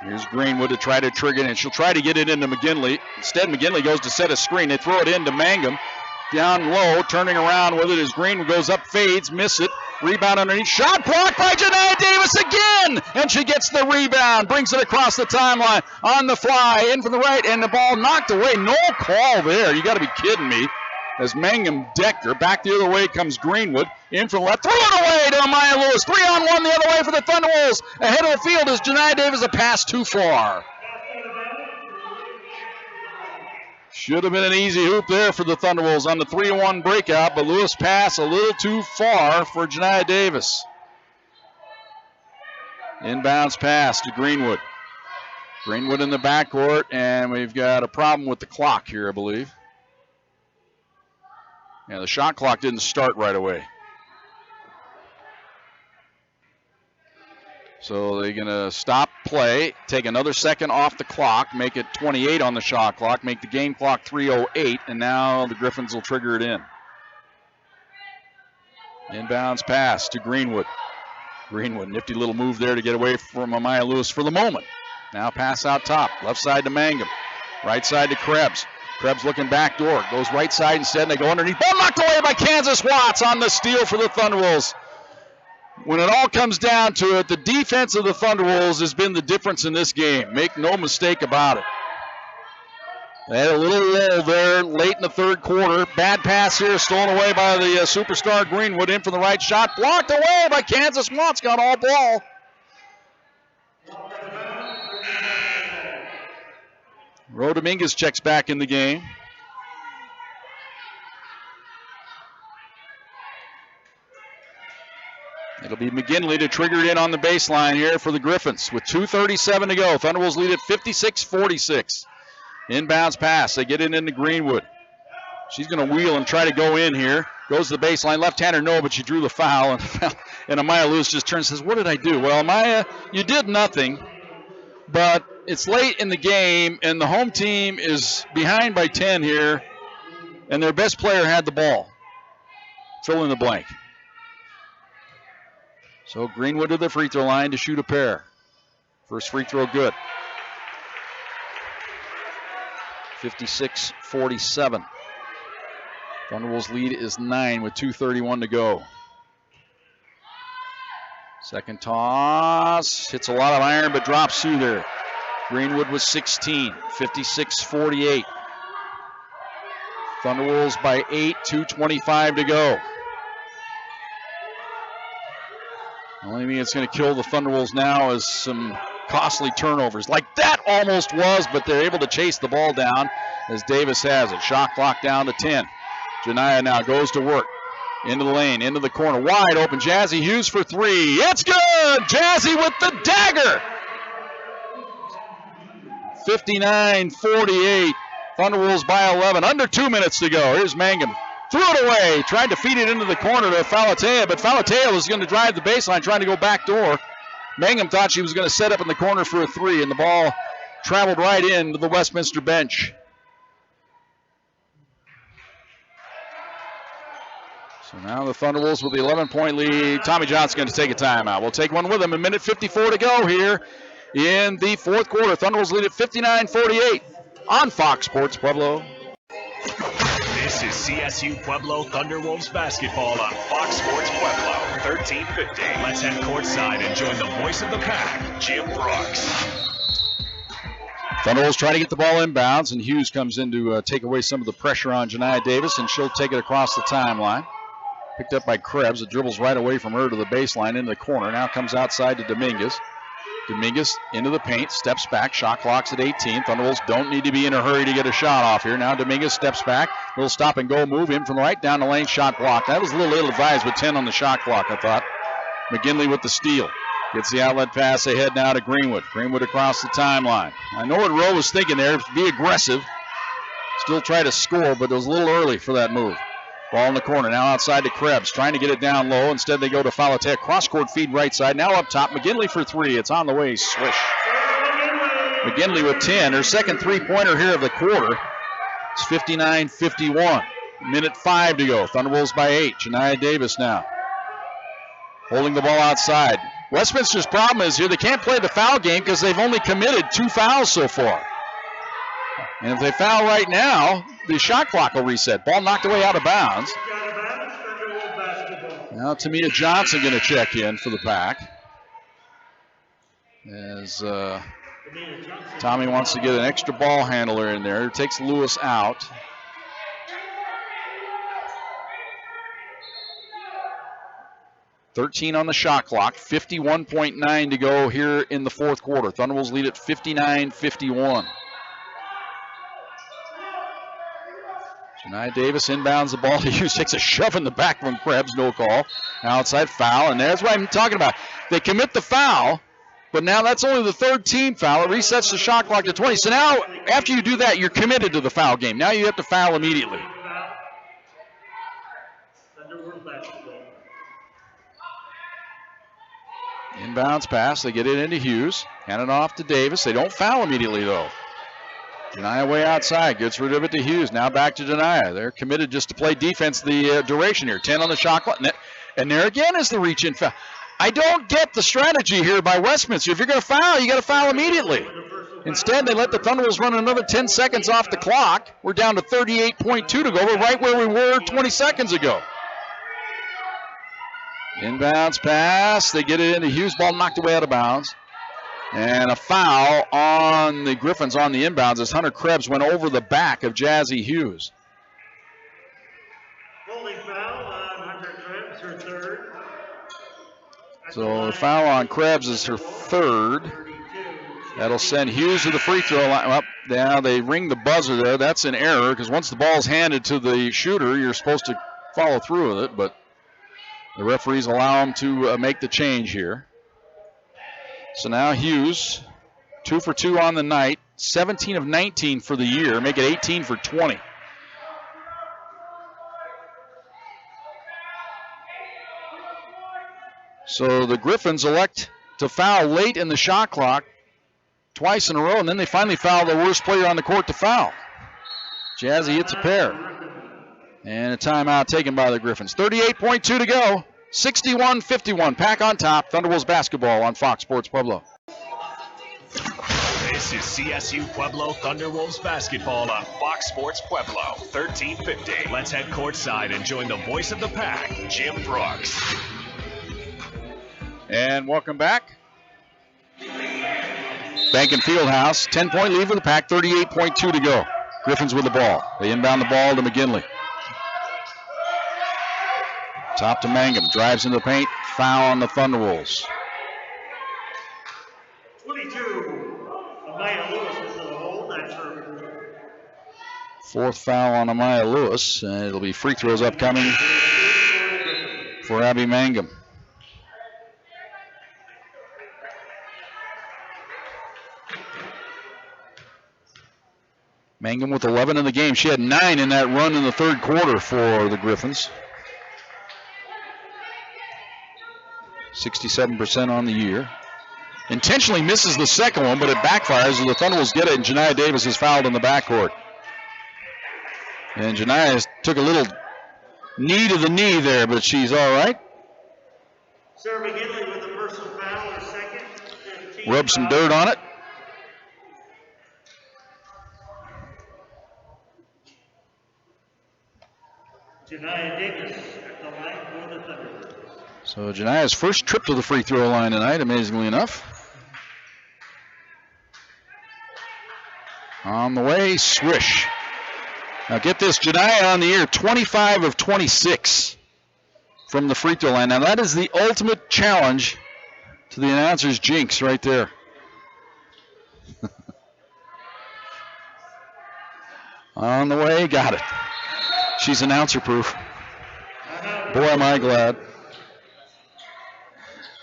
Here's Greenwood to try to trigger it, and she'll try to get it into McGinley. Instead, McGinley goes to set a screen. They throw it into Mangum. Down low, turning around with it as Greenwood goes up, fades, miss it. Rebound underneath. Shot blocked by Janiah Davis again! And she gets the rebound. Brings it across the timeline. On the fly, in from the right, and the ball knocked away. No call there. You got to be kidding me. As Mangum decked her. Back the other way comes Greenwood. In from the left. Threw it away to Amaya Lewis. 3-on-1 the other way for the Thunderwolves. Ahead of the field is Janiah Davis. A pass too far. Should have been an easy hoop there for the Thunderwolves on the 3-1 breakout, but Lewis pass a little too far for Janiah Davis. Inbounds pass to Greenwood. Greenwood in the backcourt, and we've got a problem with the clock here, I believe. Yeah, the shot clock didn't start right away. So they're going to stop play, take another second off the clock, make it 28 on the shot clock, make the game clock 3:08, and now the Griffins will trigger it in. Inbounds pass to Greenwood. Greenwood, nifty little move there to get away from Amaya Lewis for the moment. Now pass out top, left side to Mangum, right side to Krebs. Krebs looking back door, goes right side instead, and they go underneath. Ball knocked away by Kansas Watts on the steal for the Thunderwolves. When it all comes down to it, the defense of the Thunderwolves has been the difference in this game. Make no mistake about it. They had a little lull there late in the third quarter. Bad pass here, stolen away by the superstar Greenwood. In for the right shot, blocked away by Kansas Watts. Got all ball. Ro Dominguez checks back in the game. It'll be McGinley to trigger it in on the baseline here for the Griffins with 2:37 to go. Thunderwolves lead at 56-46. Inbounds pass. They get it into Greenwood. She's going to wheel and try to go in here. Goes to the baseline. Left-hander, no, but she drew the foul. And Amaya Lewis just turns and says, what did I do? Well, Amaya, you did nothing, but it's late in the game, and the home team is behind by 10 here, and their best player had the ball. Fill in the blank. So Greenwood to the free throw line to shoot a pair. First free throw good. 56-47. Thunderwolves lead is 9 with 2:31 to go. Second toss. Hits a lot of iron but drops through there. Greenwood was 16. 56-48. Thunderwolves by 8. 2:25 to go. The only thing that's going to kill the Thunderwolves now is some costly turnovers. Like that almost was, but they're able to chase the ball down as Davis has it. Shot clock down to 10. Janiyah now goes to work. Into the lane, into the corner. Wide open. Jazzy Hughes for three. It's good! Jazzy with the dagger! 59-48. Thunderwolves by 11. Under 2 minutes to go. Here's Mangum. Threw it away. Tried to feed it into the corner to Falatea, but Falatea was going to drive the baseline, trying to go back door. Mangum thought she was going to set up in the corner for a three, and the ball traveled right into the Westminster bench. So now the Thunderwolves with the 11-point lead. Tommy Johnson's going to take a timeout. We'll take one with him. A minute 54 to go here in the fourth quarter. Thunderwolves lead at 59-48 on Fox Sports Pueblo. This is CSU-Pueblo Thunderwolves basketball on Fox Sports Pueblo, 1350. Let's head courtside and join the voice of the pack, Jim Brooks. Thunderwolves try to get the ball inbounds, and Hughes comes in to take away some of the pressure on Janiyah Davis, and she'll take it across the timeline. Picked up by Krebs. It dribbles right away from her to the baseline into the corner. Now comes outside to Dominguez. Dominguez into the paint, steps back, shot clock's at 18. Thunderwolves don't need to be in a hurry to get a shot off here. Now Dominguez steps back, little stop and go move in from the right down the lane, shot blocked. That was a little ill-advised with 10 on the shot clock, I thought. McGinley with the steal. Gets the outlet pass ahead now to Greenwood. Greenwood across the timeline. I know what Rowe was thinking there, be aggressive. Still try to score, but it was a little early for that move. Ball in the corner, now outside to Krebs, trying to get it down low. Instead, they go to Falatea. Cross-court feed right side. Now up top, McGinley for three. It's on the way, swish. McGinley with 10. Her second three-pointer here of the quarter. It's 59-51. Minute 5 to go. Thunderwolves by 8. Janiyah Davis now holding the ball outside. Westminster's problem is here they can't play the foul game because they've only committed 2 fouls so far. And if they foul right now, the shot clock will reset. Ball knocked away out of bounds. Now Tamia Johnson going to check in for the pack. As Tommy wants to get an extra ball handler in there. Takes Lewis out. $13 on the shot clock. 51.9 to go here in the fourth quarter. Thunderwolves lead at 59-51. Janiyah Davis inbounds the ball to Hughes, takes a shove in the back from Krebs, no call. Outside foul, and there's what I'm talking about. They commit the foul, but now that's only the third team foul. It resets the shot clock to 20. So now, after you do that, you're committed to the foul game. Now you have to foul immediately. Inbounds pass, they get it into Hughes. Hand it off to Davis. They don't foul immediately, though. Janiyah way outside, gets rid of it to Hughes. Now back to Janiyah. They're committed just to play defense the duration here. 10 on the shot clock. And there again is the reach-in foul. I don't get the strategy here by Westminster. If you're going to foul, you got to foul immediately. Instead, they let the Thunderwolves run another 10 seconds off the clock. We're down to 38.2 to go. We're right where we were 20 seconds ago. Inbounds pass. They get it into Hughes. Ball knocked away out of bounds. And a foul on the Griffins on the inbounds as Hunter Krebs went over the back of Jazzy Hughes. Holding foul on Hunter Krebs, her third. So the foul on Krebs is her third. That'll send Hughes to the free throw line. Well, now they ring the buzzer there. That's an error because once the ball's handed to the shooter, you're supposed to follow through with it. But the referees allow them to make the change here. So now Hughes, 2 for 2 on the night, 17 of 19 for the year, make it 18 for 20. So the Griffins elect to foul late in the shot clock twice in a row, and then they finally foul the worst player on the court to foul. Jazzy hits a pair. And a timeout taken by the Griffins. 38.2 to go. 61-51. Pack on top. Thunderwolves basketball on Fox Sports Pueblo. This is CSU-Pueblo Thunderwolves basketball on Fox Sports Pueblo, 1350. Let's head courtside and join the voice of the pack, Jim Brooks. And welcome back. Behnken Fieldhouse, 10-point lead for the pack, 38.2 to go. Griffins with the ball. They inbound the ball to McGinley. Top to Mangum, drives into the paint, foul on the Thunderwolves. 22, Amaya Lewis with the hold, that's her. Fourth foul on Amaya Lewis, and it'll be free throws upcoming for Abby Mangum. Mangum with 11 in the game. She had 9 in that run in the third quarter for the Griffins. 67% on the year. Intentionally misses the second one, but it backfires as the Thunderwolves get it, and Janiah Davis is fouled in the backcourt. And Janiah took a little knee to the knee there, but she's all right. Sarah McGinley with the personal foul, her second. Rub some dirt on it. Janiah Davis at the line for the Thunderbirds. So Janiah's first trip to the free throw line tonight, amazingly enough. On the way, swish. Now get this, Janiah on the year, 25 of 26 from the free throw line. Now that is the ultimate challenge to the announcer's jinx right there. On the way, got it. She's announcer proof. Boy, am I glad.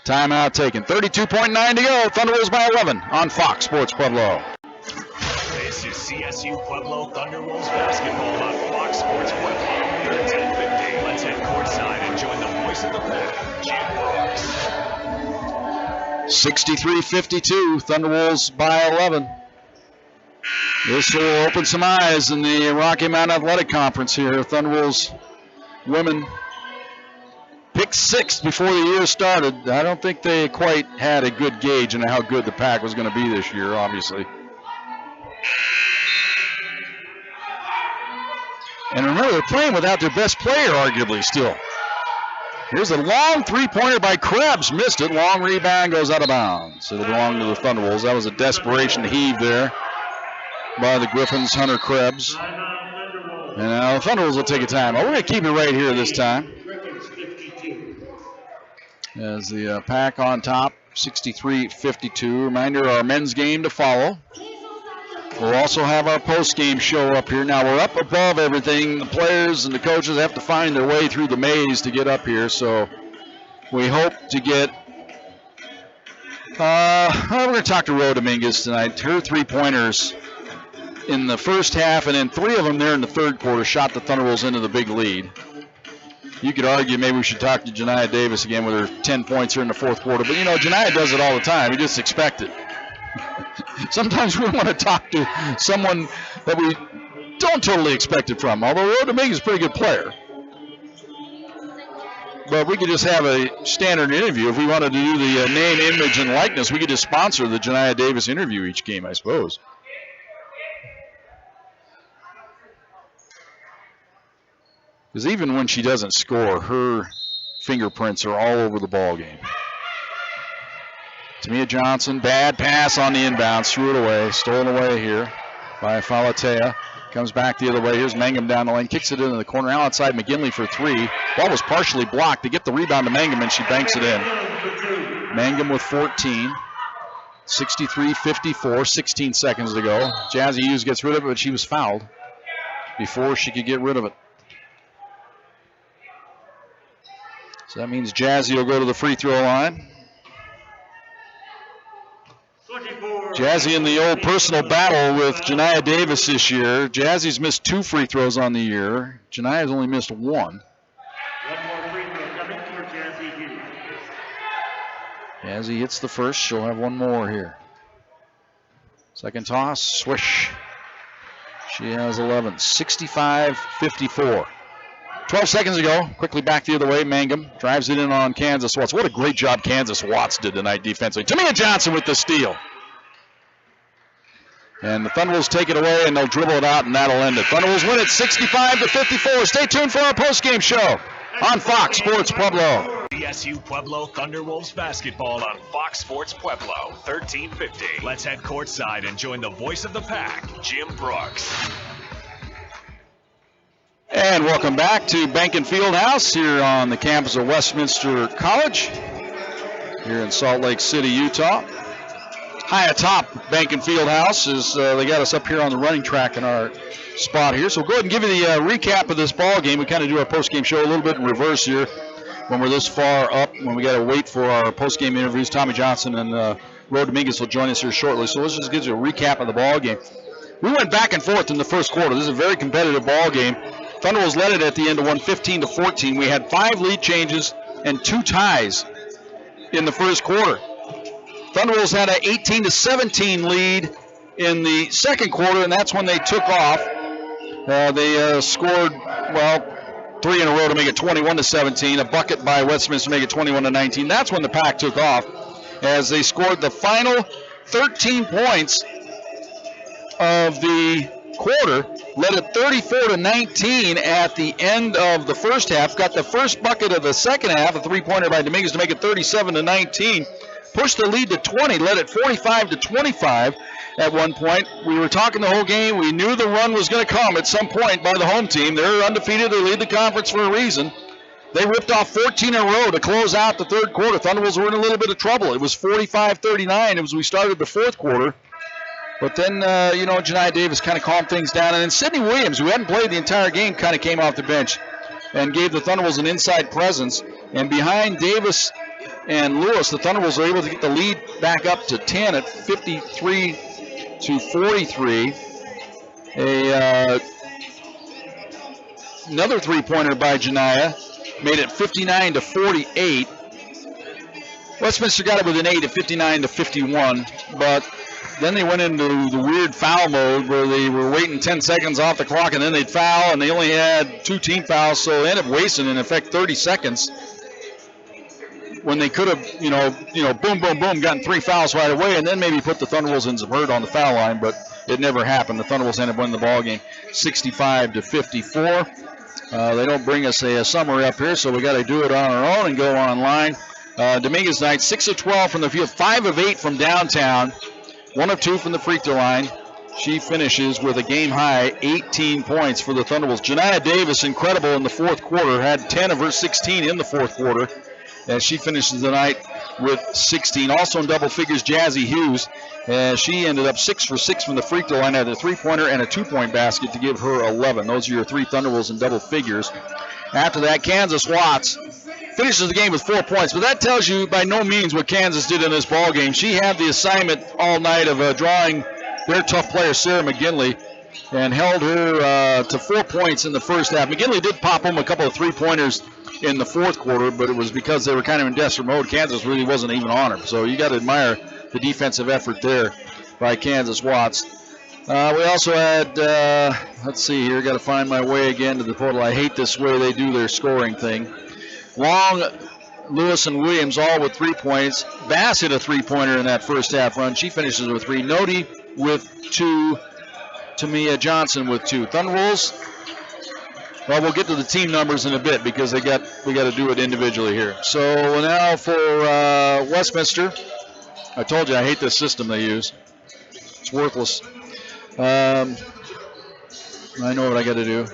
Timeout taken. 32.9 to go. Thunderwolves by 11 on Fox Sports Pueblo. This is CSU-Pueblo Thunderwolves basketball on Fox Sports Pueblo, 1350. Let's head courtside and join the voice of the pack, Jim Brooks. 63-52. Thunderwolves by 11. This will open some eyes in the Rocky Mountain Athletic Conference here. Thunderwolves women picked 6th before the year started. I don't think they quite had a good gauge on how good the pack was going to be this year, obviously. And remember, they're playing without their best player, arguably, still. Here's a long three-pointer by Krebs. Missed it. Long rebound goes out of bounds. It belonged to the Thunderwolves. That was a desperation heave there by the Griffins, Hunter Krebs. And now the Thunderwolves will take a time. We're going to keep it right here this time. As the pack on top, 63-52. Reminder, our men's game to follow. We'll also have our post-game show up here. Now, we're up above everything. The players and the coaches have to find their way through the maze to get up here. So we hope to get... we're going to talk to Ro Dominguez tonight. Her three-pointers in the first half, and then 3 of them there in the third quarter shot the Thunderwolves into the big lead. You could argue maybe we should talk to Janiah Davis again with her 10 points here in the fourth quarter. But, you know, Janiah does it all the time. You just expect it. Sometimes we want to talk to someone that we don't totally expect it from, although Ro Dominguez is a pretty good player. But we could just have a standard interview. If we wanted to do the name, image, and likeness, we could just sponsor the Janiah Davis interview each game, I suppose. Because even when she doesn't score, her fingerprints are all over the ball game. Tamia Johnson, bad pass on the inbound, threw it away, stolen away here by Falatea. Comes back the other way. Here's Mangum down the lane, kicks it into the corner. Now outside McGinley for three. Ball was partially blocked. To get the rebound to Mangum, and she banks it in. Mangum with 14. 63-54, 16 seconds to go. Jazzy Hughes gets rid of it, but she was fouled before she could get rid of it. So that means Jazzy will go to the free throw line. Jazzy in the old personal battle with Janiah Davis this year. Jazzy's missed 2 free throws on the year. Janiah's only missed 1. One more free throw coming for Jazzy Hughes. Jazzy hits the first. She'll have 1 more here. Second toss, swish. She has 11. 65-54. 12 seconds ago, quickly back the other way. Mangum drives it in on Kansas Watts. What a great job Kansas Watts did tonight defensively. Tamia Johnson with the steal. And the Thunderwolves take it away, and they'll dribble it out, and that'll end it. Thunderwolves win it 65-54. Stay tuned for our postgame show on Fox Sports Pueblo. CSU-Pueblo Thunderwolves basketball on Fox Sports Pueblo, 1350. Let's head courtside and join the voice of the pack, Jim Brooks. And welcome back to Behnken Fieldhouse here on the campus of Westminster College here in Salt Lake City, Utah. High atop Behnken Fieldhouse is they got us up here on the running track in our spot here. So we'll go ahead and give you the recap of this ball game. We kind of do our post-game show a little bit in reverse here when we're this far up, when we got to wait for our post-game interviews. Tommy Johnson and Ro Dominguez will join us here shortly. So let's just give you a recap of the ball game. We went back and forth in the first quarter. This is a very competitive ball game. Thunderwolves led it at the end to 15-14. We had 5 lead changes and 2 ties in the first quarter. Thunderwolves had an 18-17 lead in the second quarter, and that's when they took off. They scored, 3 in a row to make it 21-17. A bucket by Westminster to make it 21-19. That's when the Pack took off, as they scored the final 13 points of the quarter, led it 34-19 at the end of the first half. Got the first bucket of the second half, a 3-pointer by Dominguez to make it 37-19. Pushed the lead to 20, led it 45-25 at one point. We were talking the whole game. We knew the run was going to come at some point by the home team. They're undefeated. They lead the conference for a reason. They ripped off 14 in a row to close out the third quarter. Thunderwolves were in a little bit of trouble. It was 45-39 as we started the fourth quarter. But then, Janiah Davis kind of calmed things down. And then Sydney Williams, who hadn't played the entire game, kind of came off the bench and gave the Thunderwolves an inside presence. And behind Davis and Lewis, the Thunderwolves were able to get the lead back up to 10 at 53-43. Another 3-pointer by Janiah made it 59-48. Westminster got it with an 8 at 59-51, but then they went into the weird foul mode where they were waiting 10 seconds off the clock, and then they'd foul, and they only had 2 team fouls, so they ended up wasting, in effect, 30 seconds when they could have, boom, boom, boom, gotten 3 fouls right away, and then maybe put the Thunderwolves in some hurt on the foul line, but it never happened. The Thunderwolves ended up winning the ball game 65-54. They don't bring us a summary up here, so we got to do it on our own and go online. Dominguez night, 6 of 12 from the field, 5 of 8 from downtown, 1 of 2 from the free throw line. She finishes with a game-high 18 points for the Thunderwolves. Janiah Davis, incredible in the fourth quarter, had 10 of her 16 in the fourth quarter, as she finishes the night with 16. Also in double figures, Jazzy Hughes. She ended up 6 for 6 from the free throw line, had a 3-pointer and a 2-point basket to give her 11. Those are your 3 Thunderwolves in double figures. After that, Kansas Watts finishes the game with 4 points, but that tells you by no means what Kansas did in this ball game. She had the assignment all night of drawing their tough player, Sarah McGinley, and held her to 4 points in the first half. McGinley did pop home a couple of 3-pointers in the fourth quarter, but it was because they were kind of in desperate mode. Kansas really wasn't even on her, so you got to admire the defensive effort there by Kansas Watts. We also had, let's see here, got to find my way again to the portal. I hate this way they do their scoring thing. Long, Lewis, and Williams all with 3 points. Bass hit a three-pointer in that first half run. She finishes with 3. Nody with 2. Tamia Johnson with 2. Thunderwolves, well, we'll get to the team numbers in a bit because we got to do it individually here. So now for Westminster. I told you I hate this system they use. It's worthless. I know what I got to do.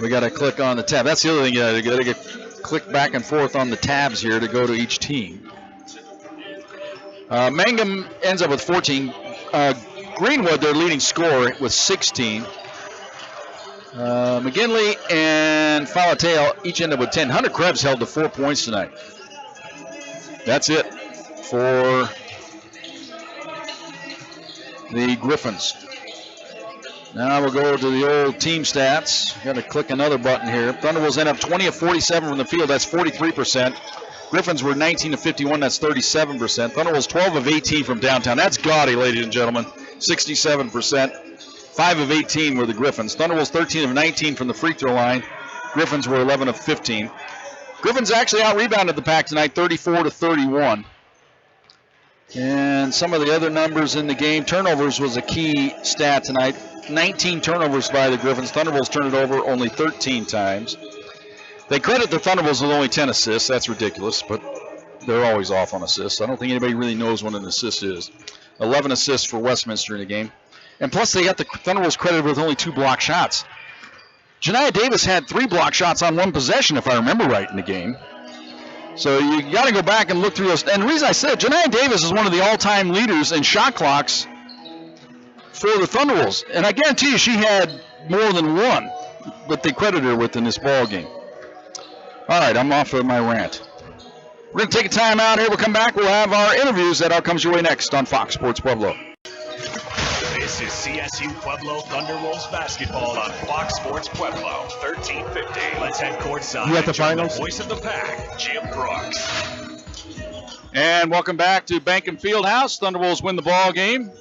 We got to click on the tab. That's the other thing you got to do. You got to click back and forth on the tabs here to go to each team. Mangum ends up with 14. Greenwood, their leading scorer, with 16. McGinley and Falateo each end up with 10. Hunter Krebs held to 4 points tonight. That's it for the Griffins. Now we'll go to the old team stats. Got to click another button here. Thunderwolves end up 20 of 47 from the field. That's 43%. Griffins were 19 of 51. That's 37%. Thunderwolves 12 of 18 from downtown. That's gaudy, ladies and gentlemen. 67%. 5 of 18 were the Griffins. Thunderwolves 13 of 19 from the free throw line. Griffins were 11 of 15. Griffins actually out-rebounded the pack tonight, 34 to 31. And some of the other numbers in the game. Turnovers was a key stat tonight. 19 turnovers by the Griffins. Thunderwolves turned it over only 13 times. They credit the Thunderwolves with only 10 assists. That's ridiculous, but they're always off on assists. I don't think anybody really knows what an assist is. 11 assists for Westminster in the game. And plus, they got the Thunderwolves credited with only 2 block shots. Janiah Davis had 3 block shots on 1 possession, if I remember right, in the game. So you got to go back and look through those. And the reason I said Janiah Davis is one of the all-time leaders in shot clocks for the Thunderwolves. And I guarantee you she had more than 1, but they credited her with in this ball game. All right, I'm off of my rant. We're going to take a time out here. We'll come back. We'll have our interviews. That all comes your way next on Fox Sports Pueblo. This is CSU-Pueblo Thunderwolves basketball on Fox Sports Pueblo, 1350. Let's head courtside. You at the Join finals? The voice of the pack, Jim Brooks. And welcome back to Behnken Fieldhouse. Thunderwolves win the ball game,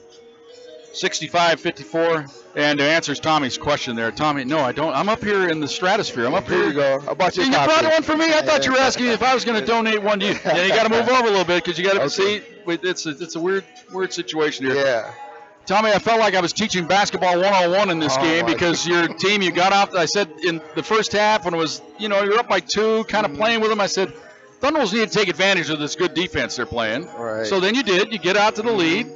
65-54. And to answer Tommy's question there, Tommy, no, I don't. I'm up here in the stratosphere. I'm up here. Here you go. I bought you a You copy. brought one for me? I thought you were asking me if I was going to donate one to you. Yeah, you got to move over a little bit because you got to see. It's a weird situation here. Yeah. Tommy, I felt like I was teaching basketball 101 in this game because your team, you got off. I said in the first half when it was, you're up by 2, kind of playing with them. I said, Thunderwolves need to take advantage of this good defense they're playing. Right. So then you did. You get out to the lead.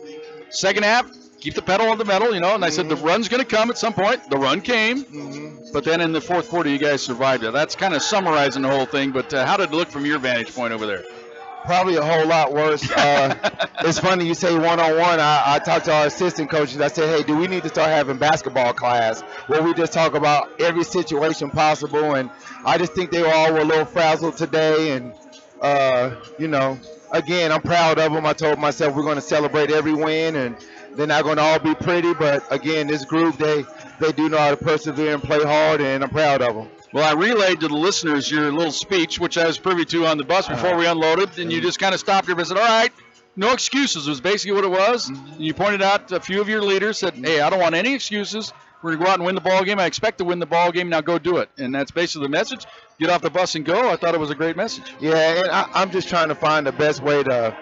Second half, keep the pedal on the metal, and I said the run's going to come at some point. The run came. But then in the fourth quarter, you guys survived it. That's kind of summarizing the whole thing. But how did it look from your vantage point over there? Probably a whole lot worse. It's funny you say one-on-one. I talked to our assistant coaches. I said, hey, do we need to start having basketball class where we just talk about every situation possible? And I just think they all were a little frazzled today. And, again, I'm proud of them. I told myself we're going to celebrate every win, and they're not going to all be pretty. But, again, this group, they do know how to persevere and play hard, and I'm proud of them. Well, I relayed to the listeners your little speech, which I was privy to on the bus before we unloaded, and you just kind of stopped here and said, all right, no excuses was basically what it was. And you pointed out a few of your leaders said, hey, I don't want any excuses. We're going to go out and win the ball game. I expect to win the ball game. Now go do it. And that's basically the message. Get off the bus and go. I thought it was a great message. Yeah, and I'm just trying to find the best way to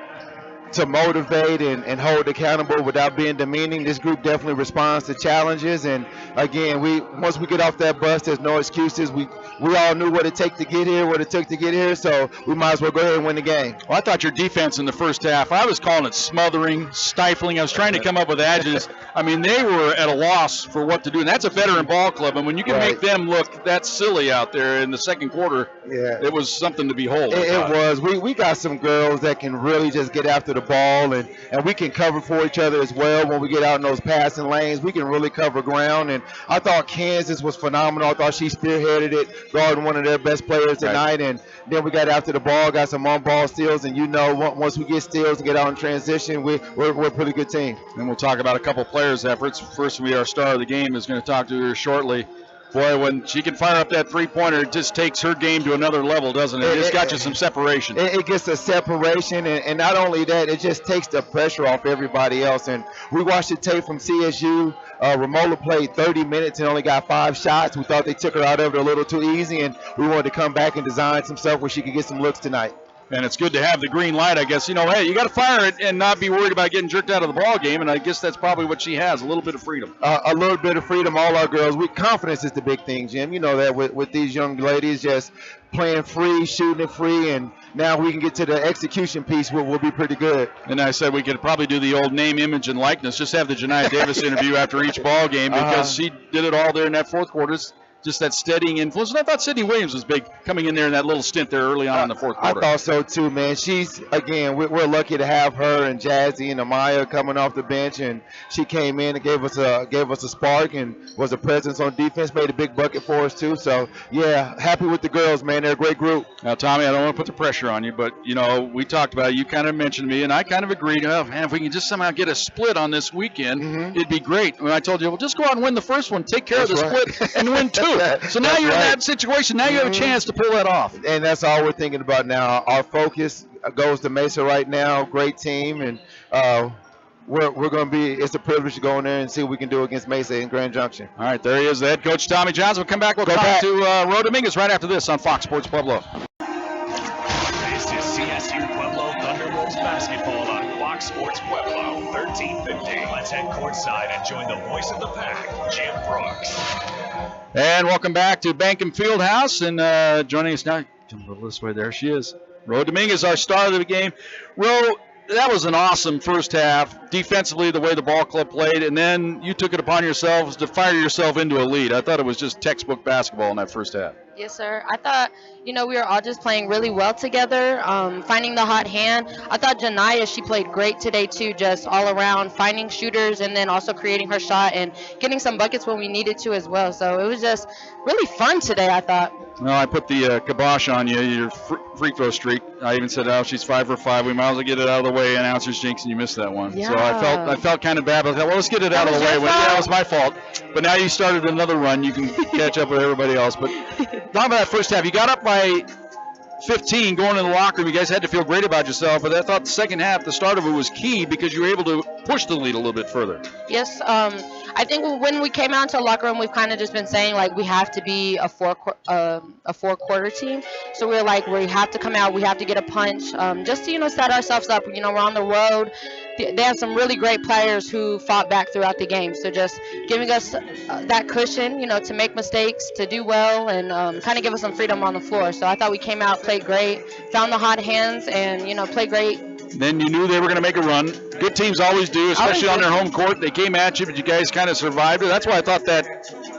motivate and hold accountable without being demeaning. This group definitely responds to challenges, and again, once we get off that bus, there's no excuses. We all knew what it took to get here, so we might as well go ahead and win the game. Well, I thought your defense in the first half, I was calling it smothering, stifling. I was trying to come up with adjectives. I mean, they were at a loss for what to do, and that's a veteran ball club, and when you can make them look that silly out there in the second quarter, it was something to behold. It was. We got some girls that can really just get after the ball, and we can cover for each other as well when we get out in those passing lanes. We can really cover ground, and I thought Kansas was phenomenal. I thought she spearheaded it, guarding one of their best players tonight, and then we got after the ball, got some on-ball steals, and once we get steals and get out in transition, we're a pretty good team. And we'll talk about a couple players' efforts. First, our star of the game is going to talk to her shortly. Boy, when she can fire up that three-pointer, it just takes her game to another level, doesn't it? It's got you some separation. It gets a separation, and not only that, it just takes the pressure off everybody else. And we watched the tape from CSU. Romola played 30 minutes and only got 5 shots. We thought they took her out of it a little too easy, and we wanted to come back and design some stuff where she could get some looks tonight. And it's good to have the green light, I guess. Hey, you got to fire it and not be worried about getting jerked out of the ball game, and I guess that's probably what she has, a little bit of freedom. A little bit of freedom, all our girls. Confidence is the big thing, Jim. You know that with these young ladies just playing free, shooting it free, and now we can get to the execution piece, we'll be pretty good. And I said we could probably do the old name, image, and likeness, just have the Janiah Davis interview after each ball game because she did it all there in that fourth quarter. Just that steadying influence. And I thought Sydney Williams was big coming in there in that little stint there early on in the fourth quarter. I thought so too, man. She's, again, we're lucky to have her and Jazzy and Amaya coming off the bench, and she came in and gave us a spark and was a presence on defense, made a big bucket for us too. So, yeah, happy with the girls, man. They're a great group. Now, Tommy, I don't want to put the pressure on you, but, we talked about it. You kind of mentioned me, and I kind of agreed, man, if we can just somehow get a split on this weekend, it'd be great. And I told you, well, just go out and win the first one, take care of the split, and win 2. So now you're in that situation. Now you have a chance to pull that off. And that's all we're thinking about now. Our focus goes to Mesa right now. Great team. And we're going to be – it's a privilege to go in there and see what we can do against Mesa in Grand Junction. All right, there he is, the head coach, Tommy Johnson. We'll come back. We'll talk to Ro Dominguez right after this on Fox Sports Pueblo. This is CSU-Pueblo Thunderwolves basketball on Fox Sports Pueblo, 1350. Let's head courtside and join the voice of the pack, Jim Brooks. And welcome back to Behnken Fieldhouse. And joining us now, jump a little this way, there she is. Ro Dominguez, our star of the game. Ro, that was an awesome first half. Defensively, the way the ball club played, and then you took it upon yourselves to fire yourself into a lead. I thought it was just textbook basketball in that first half. Yes, sir. I thought, we were all just playing really well together, finding the hot hand. I thought Janiah, she played great today, too, just all around, finding shooters and then also creating her shot and getting some buckets when we needed to as well. So it was just really fun today, I thought. Well, I put the kibosh on you, your free throw streak. I even said, she's 5 for 5. We might as well get it out of the way. Announcers jinx, and you missed that one. Yeah. So I felt kind of bad, but I thought, well, let's get it out of the way. That was my fault. But now you started another run. You can catch up with everybody else. But talking about that first half, you got up by 15 going in the locker room. You guys had to feel great about yourself, but I thought the second half, the start of it was key because you were able to push the lead a little bit further. Yes, I think when we came out into the locker room, we've kind of just been saying, we have to be a four-quarter team. So we're we have to come out, we have to get a punch, just to, set ourselves up. We're on the road. They have some really great players who fought back throughout the game. So just giving us that cushion, to make mistakes, to do well, and kind of give us some freedom on the floor. So I thought we came out, played great, found the hot hands, and, played great. Then you knew they were going to make a run. Good teams always do, especially on their home court. They came at you, but you guys kind of survived it. That's why I thought that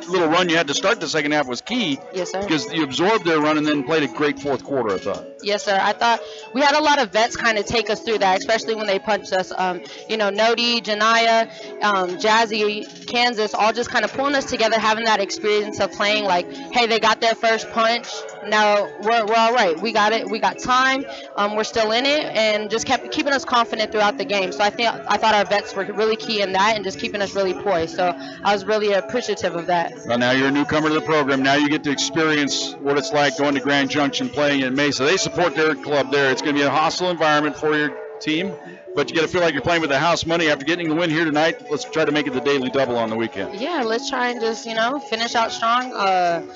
little run you had to start the second half was key. Yes, sir. Because you absorbed their run and then played a great fourth quarter, I thought. Yes, sir. I thought we had a lot of vets kind of take us through that, especially when they punched us. Nodi, Janiah, Jazzy, Kansas, all just kind of pulling us together, having that experience of playing hey, they got their first punch. Now we're all right. We got it. We got time. We're still in it, and just kept keeping us confident throughout the game. So I thought our vets were really key in that, and just keeping us really poised. So I was really appreciative of that. Well, now you're a newcomer to the program. Now you get to experience what it's like going to Grand Junction, playing in Mesa. They support their club there. It's going to be a hostile environment for your team, but you got to feel like you're playing with the house money. After getting the win here tonight, let's try to make it the daily double on the weekend. Yeah, let's try and just finish out strong.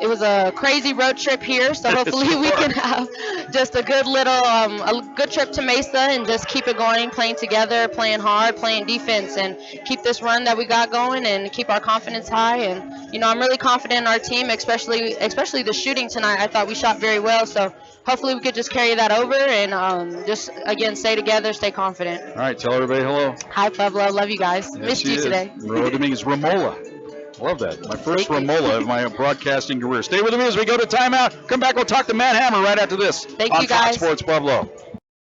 It was a crazy road trip here, so hopefully we can have just a good little, a good trip to Mesa and just keep it going, playing together, playing hard, playing defense, and keep this run that we got going and keep our confidence high. And I'm really confident in our team, especially the shooting tonight. I thought we shot very well, so hopefully we could just carry that over and just again stay together, stay confident. All right, tell everybody hello. Hi Pueblo, love you guys. Yes, Missed you today. Ro Dominguez, Romola. Love that. My first Romola of my broadcasting career. Stay with me as we go to timeout. Come back, we'll talk to Matt Hammer right after this. Thank you, guys. On Fox Sports Pueblo.